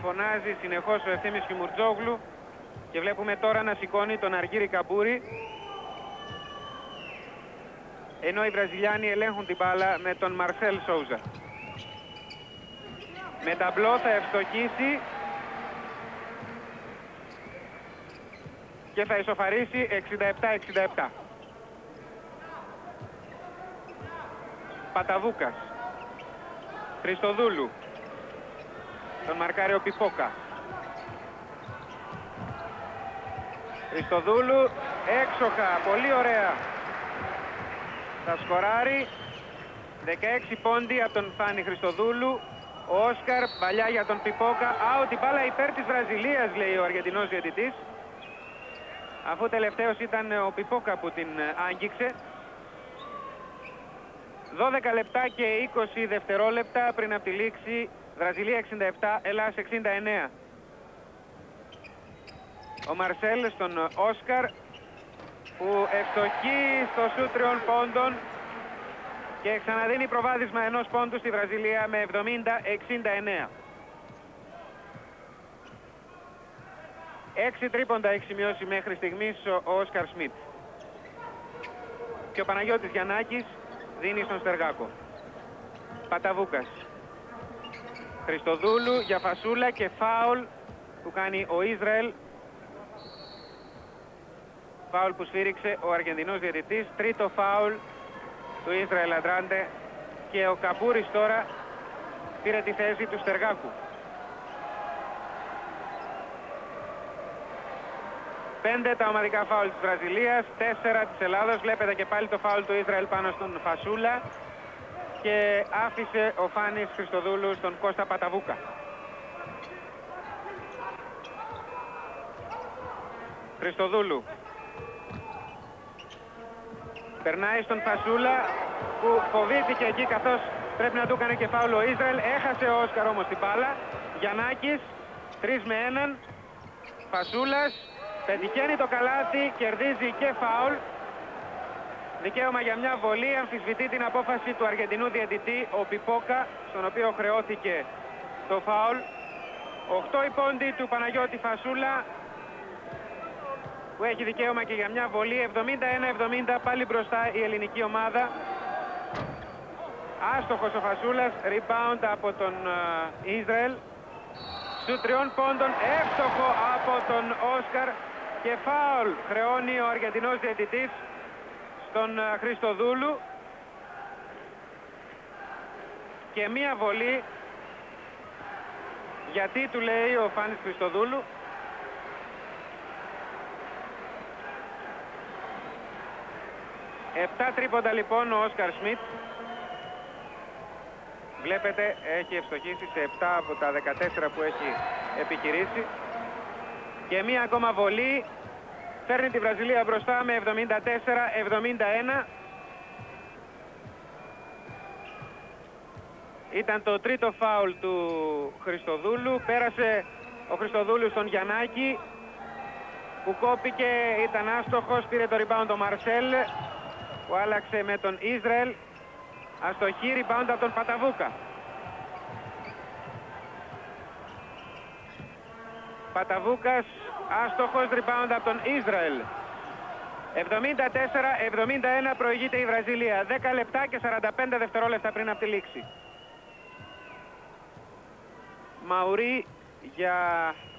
Φωνάζει συνεχώς ο Ευθύμης Κιμουρτζόγλου και βλέπουμε τώρα να σηκώνει τον Αργύρη Καμπούρη, ενώ οι Βραζιλιάνοι ελέγχουν την μπάλα με τον Μαρσέλ Σόουζα. Με ταμπλό θα ευστοχίσει και θα ισοφαρίσει 67-67. Παταβούκας, Χριστοδούλου, τον μαρκάρει ο Πιπόκα. Χριστοδούλου, έξοχα, πολύ ωραία. Θα σκοράρει 16 πόντι από τον Φάνη Χριστοδούλου. Ο Όσκαρ, παλιά για τον Πιπόκα. Out η μπάλα υπέρ της Βραζιλίας, λέει ο Αργεντινός διαιτητής. Αφού τελευταίος ήταν ο Πιπόκα που την άγγιξε. 12 λεπτά και 20 δευτερόλεπτα πριν από τη λήξη. Βραζιλία 67, Ελλάς 69. Ο Μαρσέλ στον Όσκαρ που ευστοχεί στο σουτ 3 πόντων και ξαναδίνει προβάδισμα 1 πόντου στη Βραζιλία με 70-69. 6 τρίποντα έχει σημειώσει μέχρι στιγμής ο Όσκαρ Σμιτ. Και ο Παναγιώτης Γιαννάκης δίνει στον Στεργάκο. Παταβούκας. Χριστοδούλου για Φασούλα και φάουλ που κάνει ο Ισραήλ. Φάουλ που σφύριξε ο Αργεντινός διαιτητής. Τρίτο φάουλ του Ισραήλ Αντράντε και ο Καμπούρης τώρα πήρε τη θέση του Στεργάκου. 5 τα ομαδικά φάουλ της Βραζιλίας, 4 της Ελλάδος. Βλέπετε και πάλι το φάουλ του Ισραήλ πάνω στον Φασούλα και άφησε ο Φάνης Χριστοδούλου στον Κώστα Παταβούκα. Χριστοδούλου περνάει στον Φασούλα που φοβήθηκε εκεί καθώς πρέπει να του έκανε και φάουλ ο Ισραήλ. Έχασε ο Όσκαρ όμως την μπάλα. Γιαννάκης 3 με 1. Φασούλας πετυχαίνει το καλάθι, κερδίζει και φάουλ. Δικαίωμα για μια βολή, αμφισβητεί την απόφαση του Αργεντινού διαιτητή ο Πιπόκα, στον οποίο χρεώθηκε το φάουλ. 8 η πόντι του Παναγιώτη Φασούλα, που έχει δικαίωμα και για μια βολή. 71-70, πάλι μπροστά η ελληνική ομάδα. Άστοχος ο Φασούλας, rebound από τον Ισραήλ. Σου 3 πόντων, εύστοχο από τον Όσκαρ και φάουλ χρεώνει ο Αργεντινός διαιτητής στον Χριστοδούλου. Και μία βολή, γιατί του λέει ο Φάνης Χριστοδούλου. Επτά τρίποντα λοιπόν ο Όσκαρ Σμιτ. Βλέπετε έχει ευστοχίσει σε 7 από τα 14 που έχει επιχειρήσει. Και μία ακόμα βολή φέρνει τη Βραζιλία μπροστά με 74-71. Ήταν το τρίτο φάουλ του Χριστοδούλου. Πέρασε ο Χριστοδούλου στον Γιαννάκη που κόπηκε, ήταν άστοχος, πήρε το rebound ο Μαρσέλ που άλλαξε με τον Ισραήλ. Αστοχή, rebound από τον Παταβούκα. Παταβούκας άστοχος, rebound από τον Ισραήλ. 74-71 προηγείται η Βραζιλία. 10 λεπτά και 45 δευτερόλεπτα πριν από τη λήξη. Μαουρί για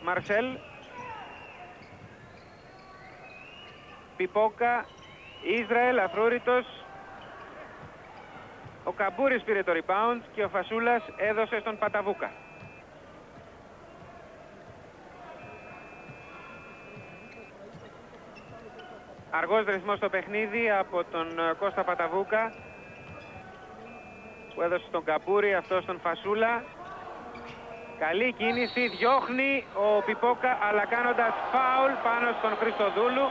Μαρσέλ. Πιπόκα, Ισραήλ, αφρούρητος. Ο Καμπούρης πήρε το rebound και ο Φασούλας έδωσε στον Παταβούκα. Αργός ρυθμός στο παιχνίδι από τον Κώστα Παταβούκα που έδωσε στον Καμπούρη, αυτό στον Φασούλα. Καλή κίνηση, διώχνει ο Πιπόκα αλλά κάνοντας φάουλ πάνω στον Χριστοδούλου.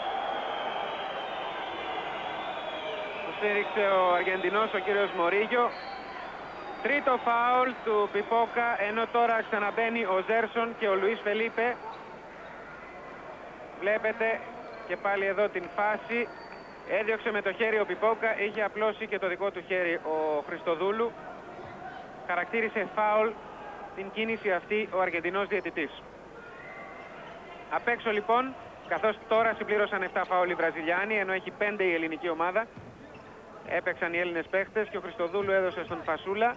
Του στήριξε ο Αργεντινός, ο κύριος Μορίγιο. Τρίτο φάουλ του Πιπόκα, ενώ τώρα ξαναμπαίνει ο Ζέρσον και ο Λουίς Φελίπε. Βλέπετε και πάλι εδώ την φάση. Έδιωξε με το χέρι ο Πιπόκα, είχε απλώσει και το δικό του χέρι ο Χριστοδούλου. Χαρακτήρισε φάουλ την κίνηση αυτή ο Αργεντινός διαιτητής. Απ' έξω λοιπόν, καθώς τώρα συμπλήρωσαν 7 φάουλ οι Βραζιλιάνοι, ενώ έχει 5 η ελληνική ομάδα. Έπαιξαν οι Έλληνες παίχτες και ο Χριστοδούλου έδωσε στον Φασούλα.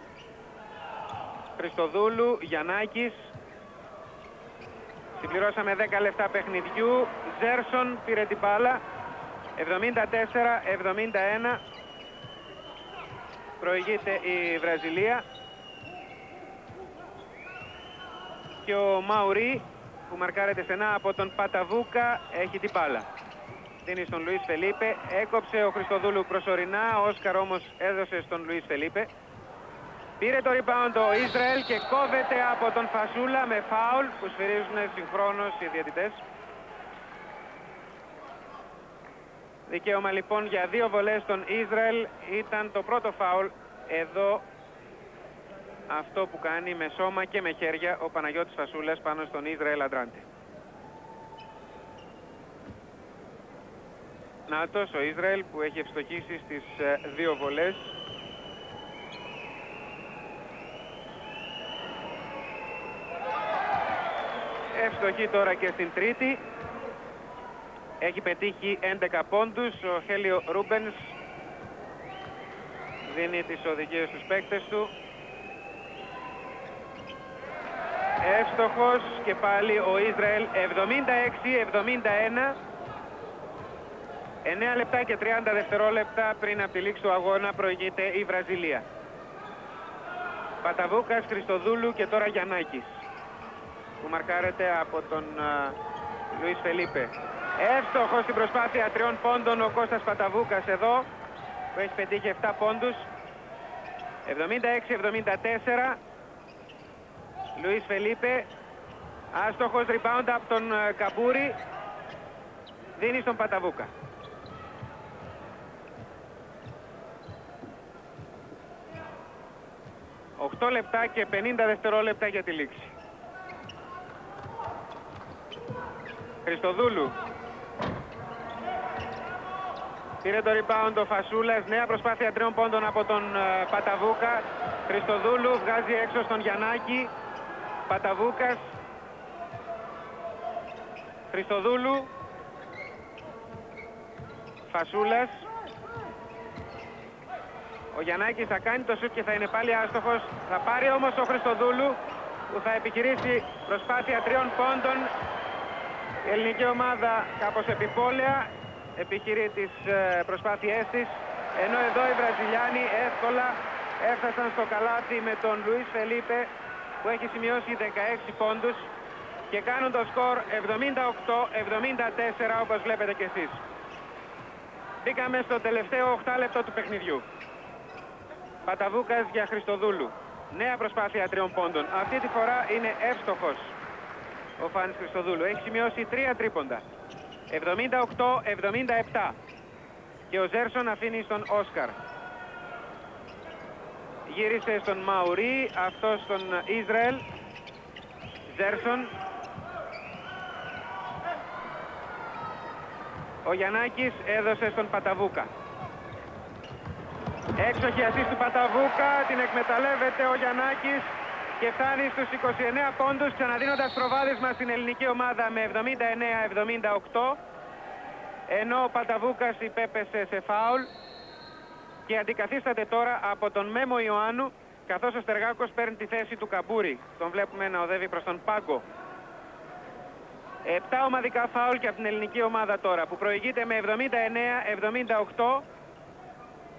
Χριστοδούλου, Γιαννάκης. Συμπληρώσαμε 10 λεπτά παιχνιδιού. Ζέρσον πήρε την μπάλα. 74-71. Προηγείται η Βραζιλία. Και ο Μαουρί που μαρκάρεται στενά από τον Παταβούκα έχει την μπάλα. Δίνει στον Λουίς Φελίπε. Έκοψε ο Χριστοδούλου προσωρινά. Ο Όσκαρ όμως έδωσε στον Λουίς Φελίπε. Πήρε το rebound ο Ισραήλ και κόβεται από τον Φασούλα με φάουλ που σφυρίζουν συγχρόνως οι διαιτητές. Δικαίωμα λοιπόν για 2 βολές στον Ισραήλ. Ήταν το πρώτο φάουλ. Εδώ αυτό που κάνει με σώμα και με χέρια ο Παναγιώτης Φασούλας πάνω στον Ισραήλ Αντράντη. Νάτος ο Ισραήλ που έχει ευστοχίσει στις 2 βολές. Ευστοχή τώρα και στην τρίτη. Έχει πετύχει 11 πόντους. Ο Χέλιο Ρούμπενς δίνει τις οδηγίες στους παίκτες του. Εύστοχος και πάλι ο Ισραήλ. 76-71. 9 λεπτά και 30 δευτερόλεπτα πριν από τη λήξη του αγώνα προηγείται η Βραζιλία. Παταβούκας, Χριστοδούλου και τώρα Γιαννάκης που μαρκάρεται από τον Λουίς Φελίπε. Εύστοχος στην προσπάθεια 3 πόντων ο Κώστας Παταβούκας εδώ, που έχει πετύχει 7 πόντους. 76-74. Λουίς Φελίπε. Άστοχος, rebound από τον Καμπούρη. Δίνει στον Παταβούκα. 8 λεπτά και 50 δευτερόλεπτα για τη λήξη. Χριστοδούλου. Πήρε το rebound ο Φασούλας. Νέα προσπάθεια 3 πόντων από τον Παταβούκα. Χριστοδούλου βγάζει έξω στον Γιαννάκη. Παταβούκας. Χριστοδούλου. Φασούλας. Ο Γιαννάκης θα κάνει το σουτ και θα είναι πάλι άστοχος. Θα πάρει όμως ο Χριστοδούλου, που θα επιχειρήσει προσπάθεια 3 πόντων. Η ελληνική ομάδα κάπως επιπόλαια επιχειρεί τις προσπάθειές της, ενώ εδώ οι Βραζιλιάνοι εύκολα έφτασαν στο καλάθι με τον Λουίς Φελίπε, που έχει σημειώσει 16 πόντους, και κάνουν το σκορ 78-74, όπως βλέπετε και εσείς. Μπήκαμε στο τελευταίο 8 λεπτό του παιχνιδιού. Παταβούκας για Χριστοδούλου. Νέα προσπάθεια 3 πόντων. Αυτή τη φορά είναι εύστοχος ο Φάνης Χριστοδούλου. Έχει σημειώσει 3 τρίποντα. 78-77. Και ο Ζέρσον αφήνει στον Όσκαρ. Γύρισε στον Μαουρί, αυτό στον Ισραήλ. Ζέρσον. Ο Γιαννάκης έδωσε στον Παταβούκα. Έξοχη ασίστ του Παταβούκα, την εκμεταλλεύεται ο Γιαννάκης και φτάνει στους 29 πόντους, ξαναδίνοντας προβάδισμα στην ελληνική ομάδα με 79-78, ενώ ο Παταβούκας υπέπεσε σε φάουλ και αντικαθίσταται τώρα από τον Μέμο Ιωάννου, καθώς ο Στεργάκος παίρνει τη θέση του Καμπούρη. Τον βλέπουμε να οδεύει προς τον πάγκο. 7 ομαδικά φάουλ και από την ελληνική ομάδα τώρα, που προηγείται με 79-78,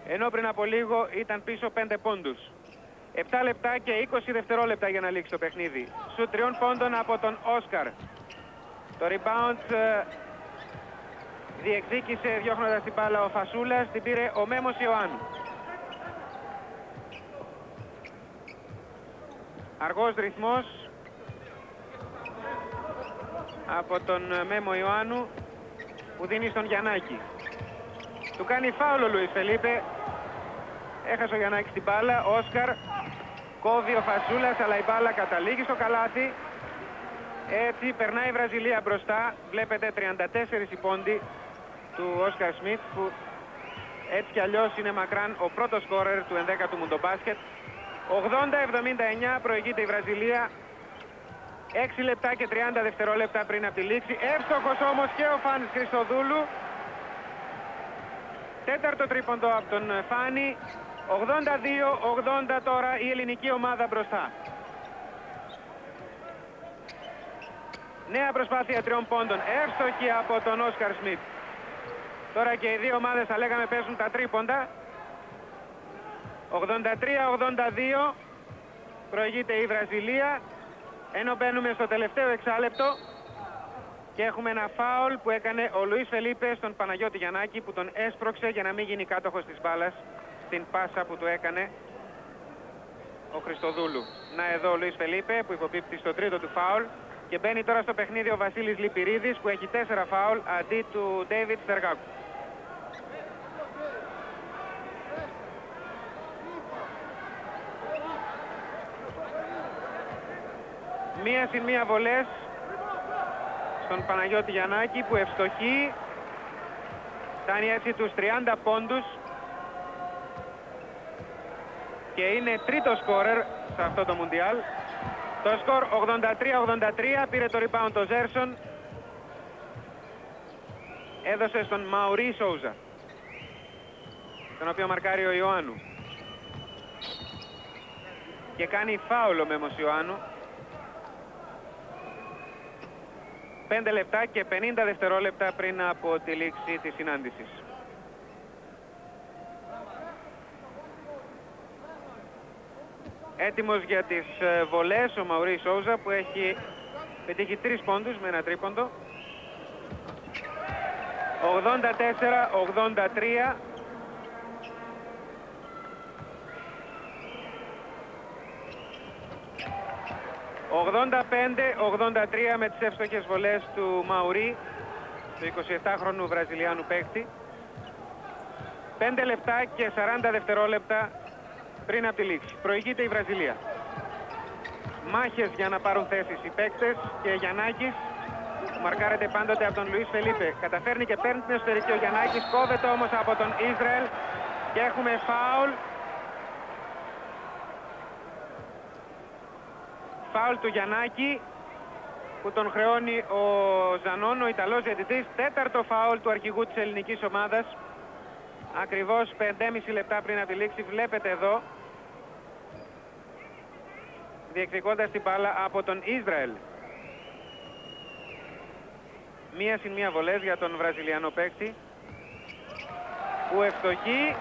ενώ πριν από λίγο ήταν πίσω 5 πόντους. 7 λεπτά και 20 δευτερόλεπτα για να λήξει το παιχνίδι. Σουτ 3 πόντων από τον Όσκαρ. Το rebound διεκδίκησε διώχνοντας την μπάλα ο Φασούλας, την πήρε ο Μέμος Ιωάννου. Αργός ρυθμός από τον Μέμο Ιωάννου, που δίνει στον Γιαννάκη. Του κάνει φάουλ ο Λουίς Φελίπε. Έχασε ο Γιαννάκης την μπάλα. Όσκαρ. Κόβει ο Φασούλας, αλλά η μπάλα καταλήγει στο καλάθι. Έτσι περνάει η Βραζιλία μπροστά. Βλέπετε 34 οι πόντοι του Όσκαρ Σμιτ, που έτσι κι αλλιώς είναι μακράν ο πρώτος σκόρερ του 11ου Μουντομπάσκετ. 80-79 προηγείται η Βραζιλία. 6 λεπτά και 30 δευτερόλεπτα πριν από τη λήξη. Εύστοχος όμως και ο Φάνης Χριστοδούλου. Τέταρτο τρίποντο από τον Φάνη. 82-80 τώρα η ελληνική ομάδα μπροστά. Νέα προσπάθεια 3 πόντων. Εύστοχη από τον Όσκαρ Σμιτ. Τώρα και οι δύο ομάδες, θα λέγαμε, παίζουν τα τρίποντα. 83-82 προηγείται η Βραζιλία, ενώ μπαίνουμε στο τελευταίο εξάλεπτο και έχουμε ένα φάουλ που έκανε ο Λουίς Φελίπε στον Παναγιώτη Γιαννάκη, που τον έσπρωξε για να μην γίνει κάτοχος της μπάλας στην πάσα που του έκανε ο Χριστοδούλου. Να εδώ ο Λουίς Φελίπε που υποπίπτει στο τρίτο του φάουλ, και μπαίνει τώρα στο παιχνίδι ο Βασίλης Λυπηρίδης, που έχει 4 φάουλ αντί του Ντέιβιτ Στεργάκου. Μία συν μία βολές στον Παναγιώτη Γιαννάκη, που ευστοχεί, φτάνει έτσι τους 30 πόντους και είναι τρίτο σκόρερ σε αυτό το Μουντιάλ. Το σκορ 83-83, πήρε το rebound ο Ζέρσον, έδωσε στον Μαουρί Σόουζα, τον οποίο μαρκάρει ο Ιωάννου, και κάνει φάουλ ο Μέμος Ιωάννου. 5 λεπτά και 50 δευτερόλεπτα πριν από τη λήξη της συνάντησης. Έτοιμος για τις βολές ο Μαουρί Σόουζα, που έχει πετύχει 3 πόντους με ένα τρίποντο. 84-83. ...85-83 με τις εύστοχες βολές του Μαουρί, του 27χρονου Βραζιλιάνου παίκτη. 5 λεπτά και 40 δευτερόλεπτα πριν από τη λήξη. Προηγείται η Βραζιλία. Μάχες για να πάρουν θέσεις οι παίκτες και Γιαννάκης μαρκάρεται πάντοτε από τον Λουίς Φελίπε. Καταφέρνει και παίρνει την εσωτερική ο Γιαννάκης, κόβεται όμως από τον Ισραήλ και έχουμε φάουλ. Φάουλ του Γιαννάκη που τον χρεώνει ο Ζανών, ο Ιταλός διαιτητής. Τέταρτο φάουλ του αρχηγού της ελληνικής ομάδας. Ακριβώς 5,5 λεπτά πριν από τη λήξη. Βλέπετε εδώ, διεκδικώντας την μπάλα από τον Ισραήλ. Μία συν μία βολές για τον Βραζιλιανό παίκτη που ευστοχεί.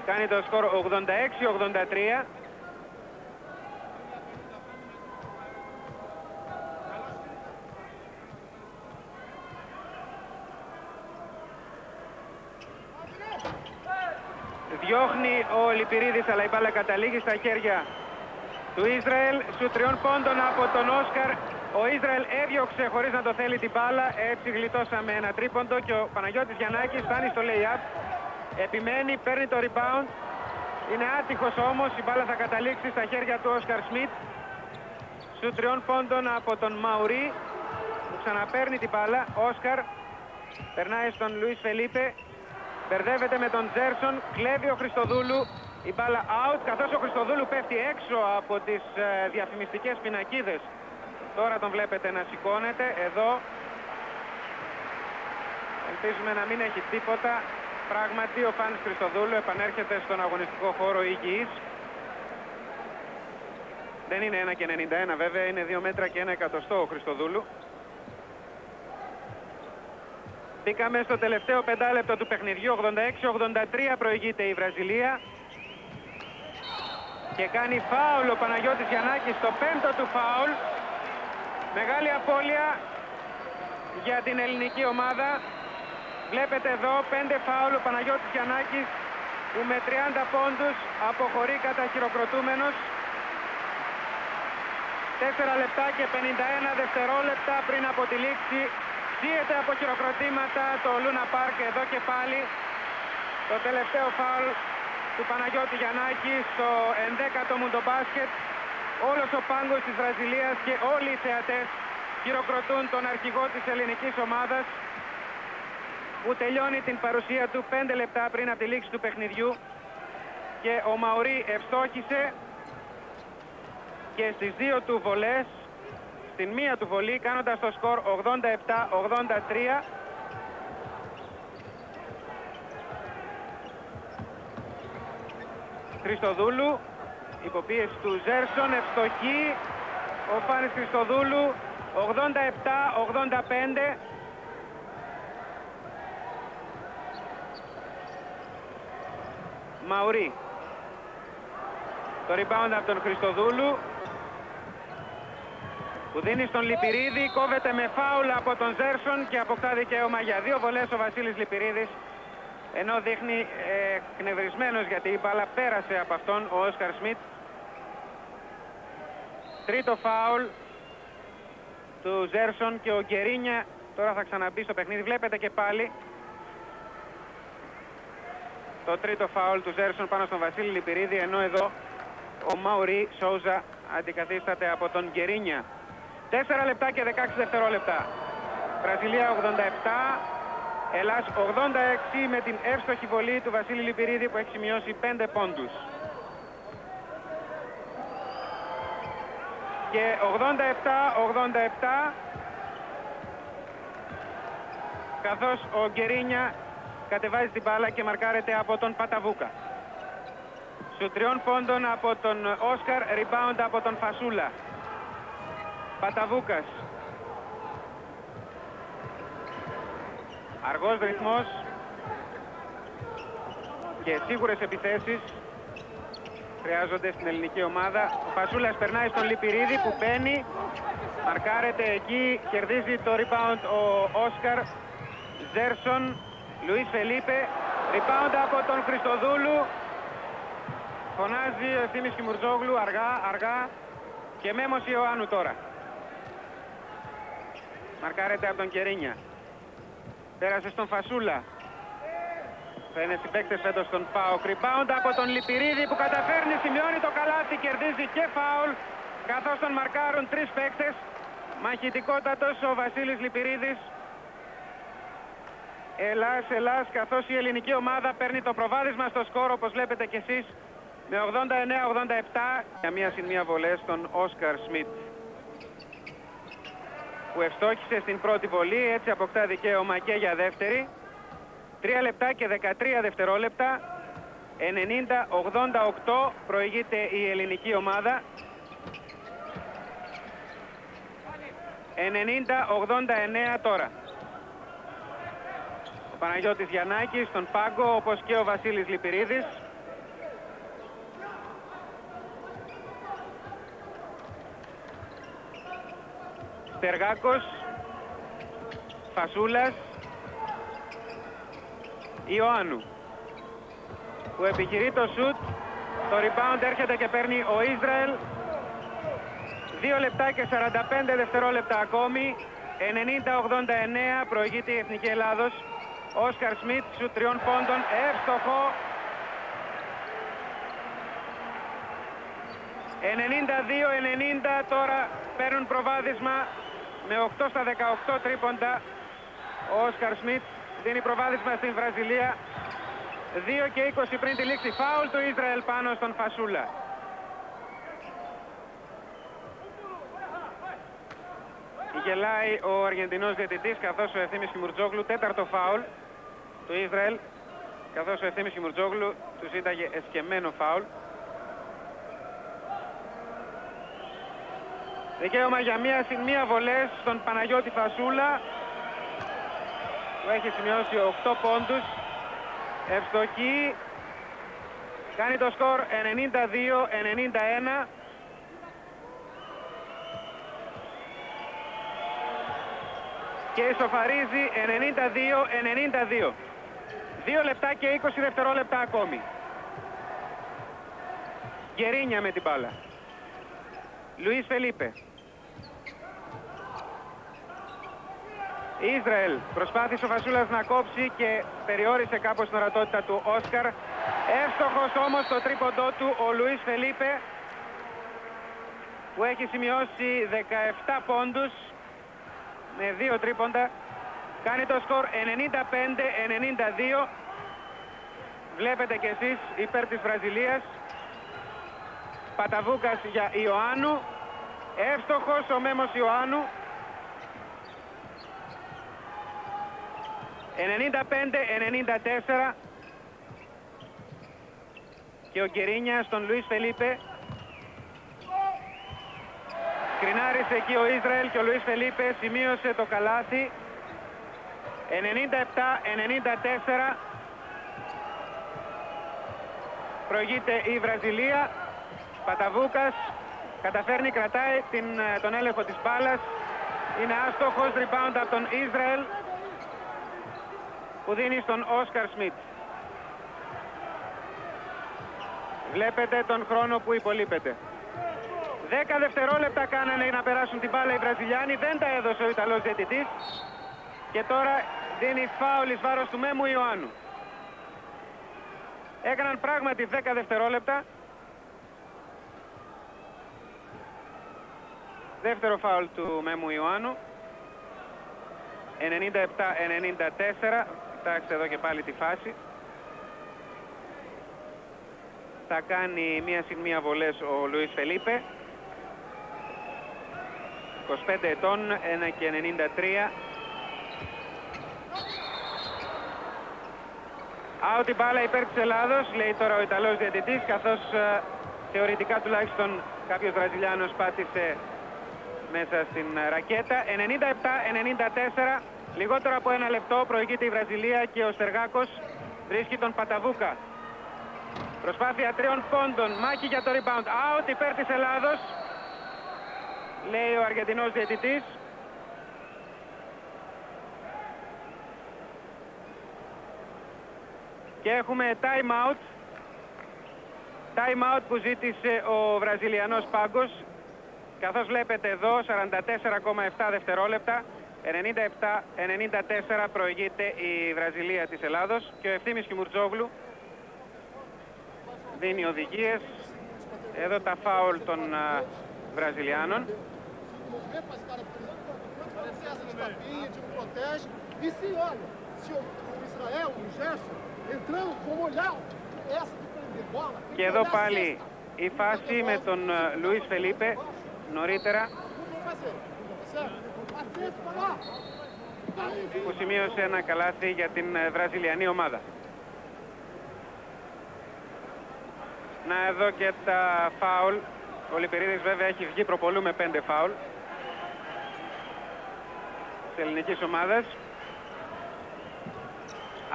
Κάνει το σκορ 86-83. Διώχνει ο Λιπηρίδης, αλλά η μπάλα καταλήγει στα χέρια του Ισραήλ. Σου 3 πόντων από τον Όσκαρ. Ο Ισραήλ έδιωξε χωρίς να το θέλει την μπάλα. Έτσι γλιτώσαμε ένα τρίποντο και ο Παναγιώτης Γιαννάκης φτάνει στο lay-up. Επιμένει, παίρνει το rebound. Είναι άτυχος όμως, η μπάλα θα καταλήξει στα χέρια του Όσκαρ Σμιτ. Σου 3 πόντων από τον Μαουρί που ξαναπαίρνει την μπάλα. Όσκαρ περνάει στον Λουίς Φελίπε. Μπερδεύεται με τον Τζέρσον, κλέβει ο Χριστοδούλου, η μπάλα out, καθώς ο Χριστοδούλου πέφτει έξω από τις διαφημιστικές πινακίδες. Τώρα τον βλέπετε να σηκώνεται, εδώ. Ελπίζουμε να μην έχει τίποτα. Πράγματι ο Φάνης Χριστοδούλου επανέρχεται στον αγωνιστικό χώρο υγιής. Δεν είναι 1,91 βέβαια, είναι 2 μέτρα και 1 εκατοστό ο Χριστοδούλου. Μπήκαμε στο τελευταίο 5 λεπτό του παιχνιδιού. 86-83 προηγείται η Βραζιλία. Και κάνει φάουλ ο Παναγιώτης Γιαννάκης, το 5ο του φάουλ. Μεγάλη απώλεια για την ελληνική ομάδα. Βλέπετε εδώ 5 φάουλ ο Παναγιώτης Γιαννάκης που με 30 πόντους αποχωρεί καταχειροκροτούμενος. 4 λεπτά και 51 δευτερόλεπτα πριν από τη λήξη. Σύεται από χειροκροτήματα το Λούνα Πάρκ. Εδώ και πάλι το τελευταίο φάουλ του Παναγιώτη Γιαννάκη στο 11ο Μουντομπάσκετ. Όλος ο πάγκος της Βραζιλίας και όλοι οι θεατές χειροκροτούν τον αρχηγό της ελληνικής ομάδας που τελειώνει την παρουσία του 5 λεπτά πριν από τη λήξη του παιχνιδιού. Και ο Μαουρί ευστόχησε και στις 2 του βολές, στην μία του βολή, κάνοντας το σκορ 87-83. Χριστοδούλου, υποπίεση του Ζέρσον, ευστοχή ο Φάνης Χριστοδούλου, 87-85. Μαουρί. Το rebound από τον Χριστοδούλου που δίνει στον Λιπηρίδη, κόβεται με φάουλ από τον Ζέρσον και αποκτά δικαίωμα για 2 βολές ο Βασίλης Λιπηρίδης, ενώ δείχνει εκνευρισμένος γιατί η μπάλα πέρασε από αυτόν ο Όσκαρ Σμιτ. Τρίτο φάουλ του Ζέρσον και ο Γκερίνια τώρα θα ξαναμπεί στο παιχνίδι. Βλέπετε και πάλι το τρίτο φάουλ του Ζέρσον πάνω στον Βασίλη Λιπηρίδη, ενώ εδώ ο Μαουρί Σόουζα αντικαθίσταται από τον Γκερίνια. 4 λεπτά και 16 δευτερόλεπτα. Βραζιλία 87, Ελλάς 86 με την εύστοχη βολή του Βασίλη Λιπηρίδη που έχει σημειώσει 5 πόντους. Και 87-87 καθώς ο Γκερίνια κατεβάζει την μπάλα και μαρκάρεται από τον Παταβούκα. Σου 3 πόντων από τον Όσκαρ, rebound από τον Φασούλα. Παταβούκας. Αργός ρυθμός και σίγουρες επιθέσεις χρειάζονται στην ελληνική ομάδα. Ο Φασούλας περνάει στον Λιπηρίδη που μπαίνει, μαρκάρεται εκεί, κερδίζει το rebound ο Όσκαρ Ζέρσον, Λουίς Φελίπε, rebound από τον Χριστοδούλου. Φωνάζει ο Ευθύμης Κιμουρτζόγλου, αργά και Μέμος Ιωάννου τώρα. Μαρκάρεται από τον Κερίνια. Πέρασε στον Φασούλα. Θα είναι συμπαίκτες φέτος στον ΠΑΟΚ. Rebound από τον Λυπηρίδη που καταφέρνει, σημειώνει το καλάθι, κερδίζει και φάουλ καθώς τον μαρκάρουν τρεις παίκτες. Μαχητικότατος ο Βασίλης Λυπηρίδης. Ελλάς, καθώς η ελληνική ομάδα παίρνει το προβάδισμα στο σκορ, όπως βλέπετε κι εσείς, με 89-87 για μία συν μία βολές στον Όσκαρ Σμιτ, που ευστόχησε στην πρώτη βολή, έτσι αποκτά δικαίωμα και για δεύτερη. 3 λεπτά και 13 δευτερόλεπτα, 90-88 προηγείται η ελληνική ομάδα. 90-89 τώρα. Ο Παναγιώτης Γιαννάκης στον πάγκο, όπως και ο Βασίλης Λυπηρίδης. Στεργάκος, Φασούλας, Ιωάννου, που επιχειρεί το σουτ. Το rebound έρχεται και παίρνει ο Ισραήλ. 2 λεπτά και 45 δευτερόλεπτα ακόμη. 90-89 προηγείται η Εθνική Ελλάδος. Όσκαρ Σμιτ, σουτ 3 πόντων, εύστοχο. 92-90 τώρα παίρνουν προβάδισμα με 8 στα 18 τρίποντα. Ο Όσκαρ Σμιτ δίνει προβάδισμα στην Βραζιλία. 2 και 20 πριν τη λήξη. Φάουλ του Ισραήλ πάνω στον Φασούλα. Γελάει ο Αργεντινός διαιτητής, καθώς ο Ευθύμης Κιμουρτζόγλου, τέταρτο φάουλ του Ισραήλ, καθώς ο Ευθύμης Κιμουρτζόγλου του ζήταγε εσκεμμένο φάουλ. Δικαίωμα για μία συν μία βολές στον Παναγιώτη Φασούλα, που έχει σημειώσει 8 πόντους. Ευστοχή. Κάνει το σκορ 92-91. Και ισοφαρίζει 92-92. 2 λεπτά και 20 δευτερόλεπτα ακόμη. Γκερίνια με την μπάλα. Λουίς Φελίπε. Ισραήλ. Προσπάθησε ο Φασούλας να κόψει και περιόρισε κάπως την ορατότητα του Όσκαρ. Εύστοχος όμως το τρίποντό του ο Λουίς Φελίπε, που έχει σημειώσει 17 πόντους με 2 τρίποντα. Κάνει το σκορ 95-92. Βλέπετε κι εσείς υπέρ της Βραζιλίας. Παταβούκας για Ιωάννου. Εύστοχος ο Μέμος Ιωάννου. 95-94. Και ο Γκερίνια στον Λουίς Φελίπε. Σκρινάρισε εκεί ο Ισραήλ και ο Λουίς Φελίπε σημείωσε το καλάθι. 97-94. Προηγείται η Βραζιλία. Παταβούκας καταφέρνει, κρατάει τον έλεγχο της μπάλας. Είναι άστοχος, rebound από τον Ισραήλ, που δίνει στον Όσκαρ Σμιτ. Βλέπετε τον χρόνο που υπολείπεται. 10 δευτερόλεπτα κάνανε να περάσουν την μπάλα οι Βραζιλιάνοι. Δεν τα έδωσε ο Ιταλός διαιτητής. Και τώρα δίνει φάουλ εις βάρος του Μέμου Ιωάννου. Έκαναν πράγματι 10 δευτερόλεπτα. Δεύτερο φάουλ του Μέμου Ιωάννου. 97-94. Κοιτάξτε εδώ και πάλι τη φάση. Θα κάνει μία συν μία βολές ο Λουίς Φελίπε. 25 ετών, 1 και 93. Out η μπάλα υπέρ της Ελλάδος, λέει τώρα ο Ιταλός διαιτητής, καθώς θεωρητικά τουλάχιστον κάποιος Βραζιλιάνος πάτησε μέσα στην ρακέτα. 97-94, λιγότερο από 1 λεπτό προηγείται η Βραζιλία και ο Στεργάκος βρίσκει τον Παταβούκα. Προσπάθεια 3 πόντων, μάχη για το rebound, out υπέρ της Ελλάδος, λέει ο Αργεντινός διαιτητής. Και έχουμε time out. Time out που ζήτησε ο Βραζιλιανός Πάγκος. Καθώς βλέπετε εδώ 44,7 δευτερόλεπτα. 97-94 προηγείται η Βραζιλία της Ελλάδος. Και ο Ευθύμης Κιμουρτζόγλου δίνει οδηγίες. Εδώ τα φάουλ των Βραζιλιάνων. Και εδώ πάλι η φάση με τον Λουίς Φελίπε νωρίτερα, που σημείωσε ένα καλάθι για την βραζιλιανή ομάδα. Να εδώ και τα φάουλ. Ο Λιπηρίδης βέβαια έχει βγει προπολού με 5 φάουλ της ελληνικής ομάδας.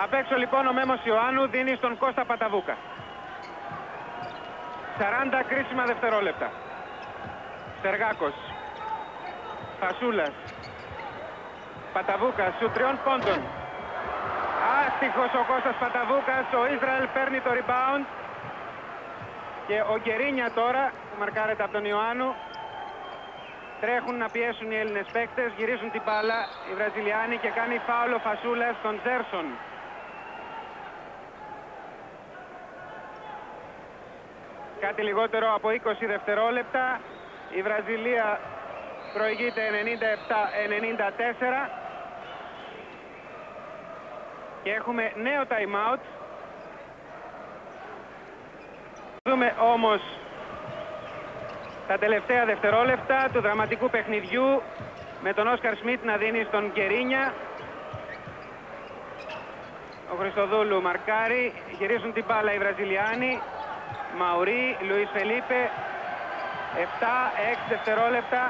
Απ' έξω λοιπόν ο Μέμος Ιωάννου δίνει στον Κώστα Παταβούκα. 40 κρίσιμα δευτερόλεπτα. Σεργάκος, Φασούλας, Παταβούκας, σου 3 πόντων. Άστιχος ο Κώστας Παταβούκας, ο Ισραήλ παίρνει το rebound. Και ο Γκερίνια τώρα, που μαρκάρεται από τον Ιωάννου. Τρέχουν να πιέσουν οι Έλληνες παίκτες, γυρίζουν την μπάλα οι Βραζιλιάνοι και κάνει φάουλο Φασούλας στον Τζέρσον. Κάτι λιγότερο από 20 δευτερόλεπτα. Η Βραζιλία προηγείται 97-94. Και έχουμε νέο time out. Δούμε όμως τα τελευταία δευτερόλεπτα του δραματικού παιχνιδιού με τον Όσκαρ Σμιτ να δίνει στον Γκερίνια. Ο Χριστοδούλου μαρκάρει, γυρίζουν την μπάλα οι Βραζιλιάνοι. Μαουρί, Λουίς Φελίπε, 7-6 δευτερόλεπτα.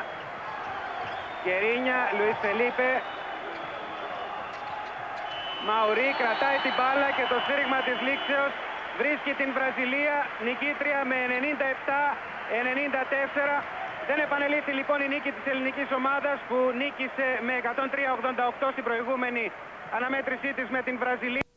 Γκερίνια, Λουίς Φελίπε. Μαουρί κρατάει την μπάλα και το σφύριγμα της λήξεως βρίσκει την Βραζιλία νικήτρια με 97-94. Δεν επανελήφθη λοιπόν η νίκη της ελληνικής ομάδας που νίκησε με 103-88 στην προηγούμενη αναμέτρησή της με την Βραζιλία.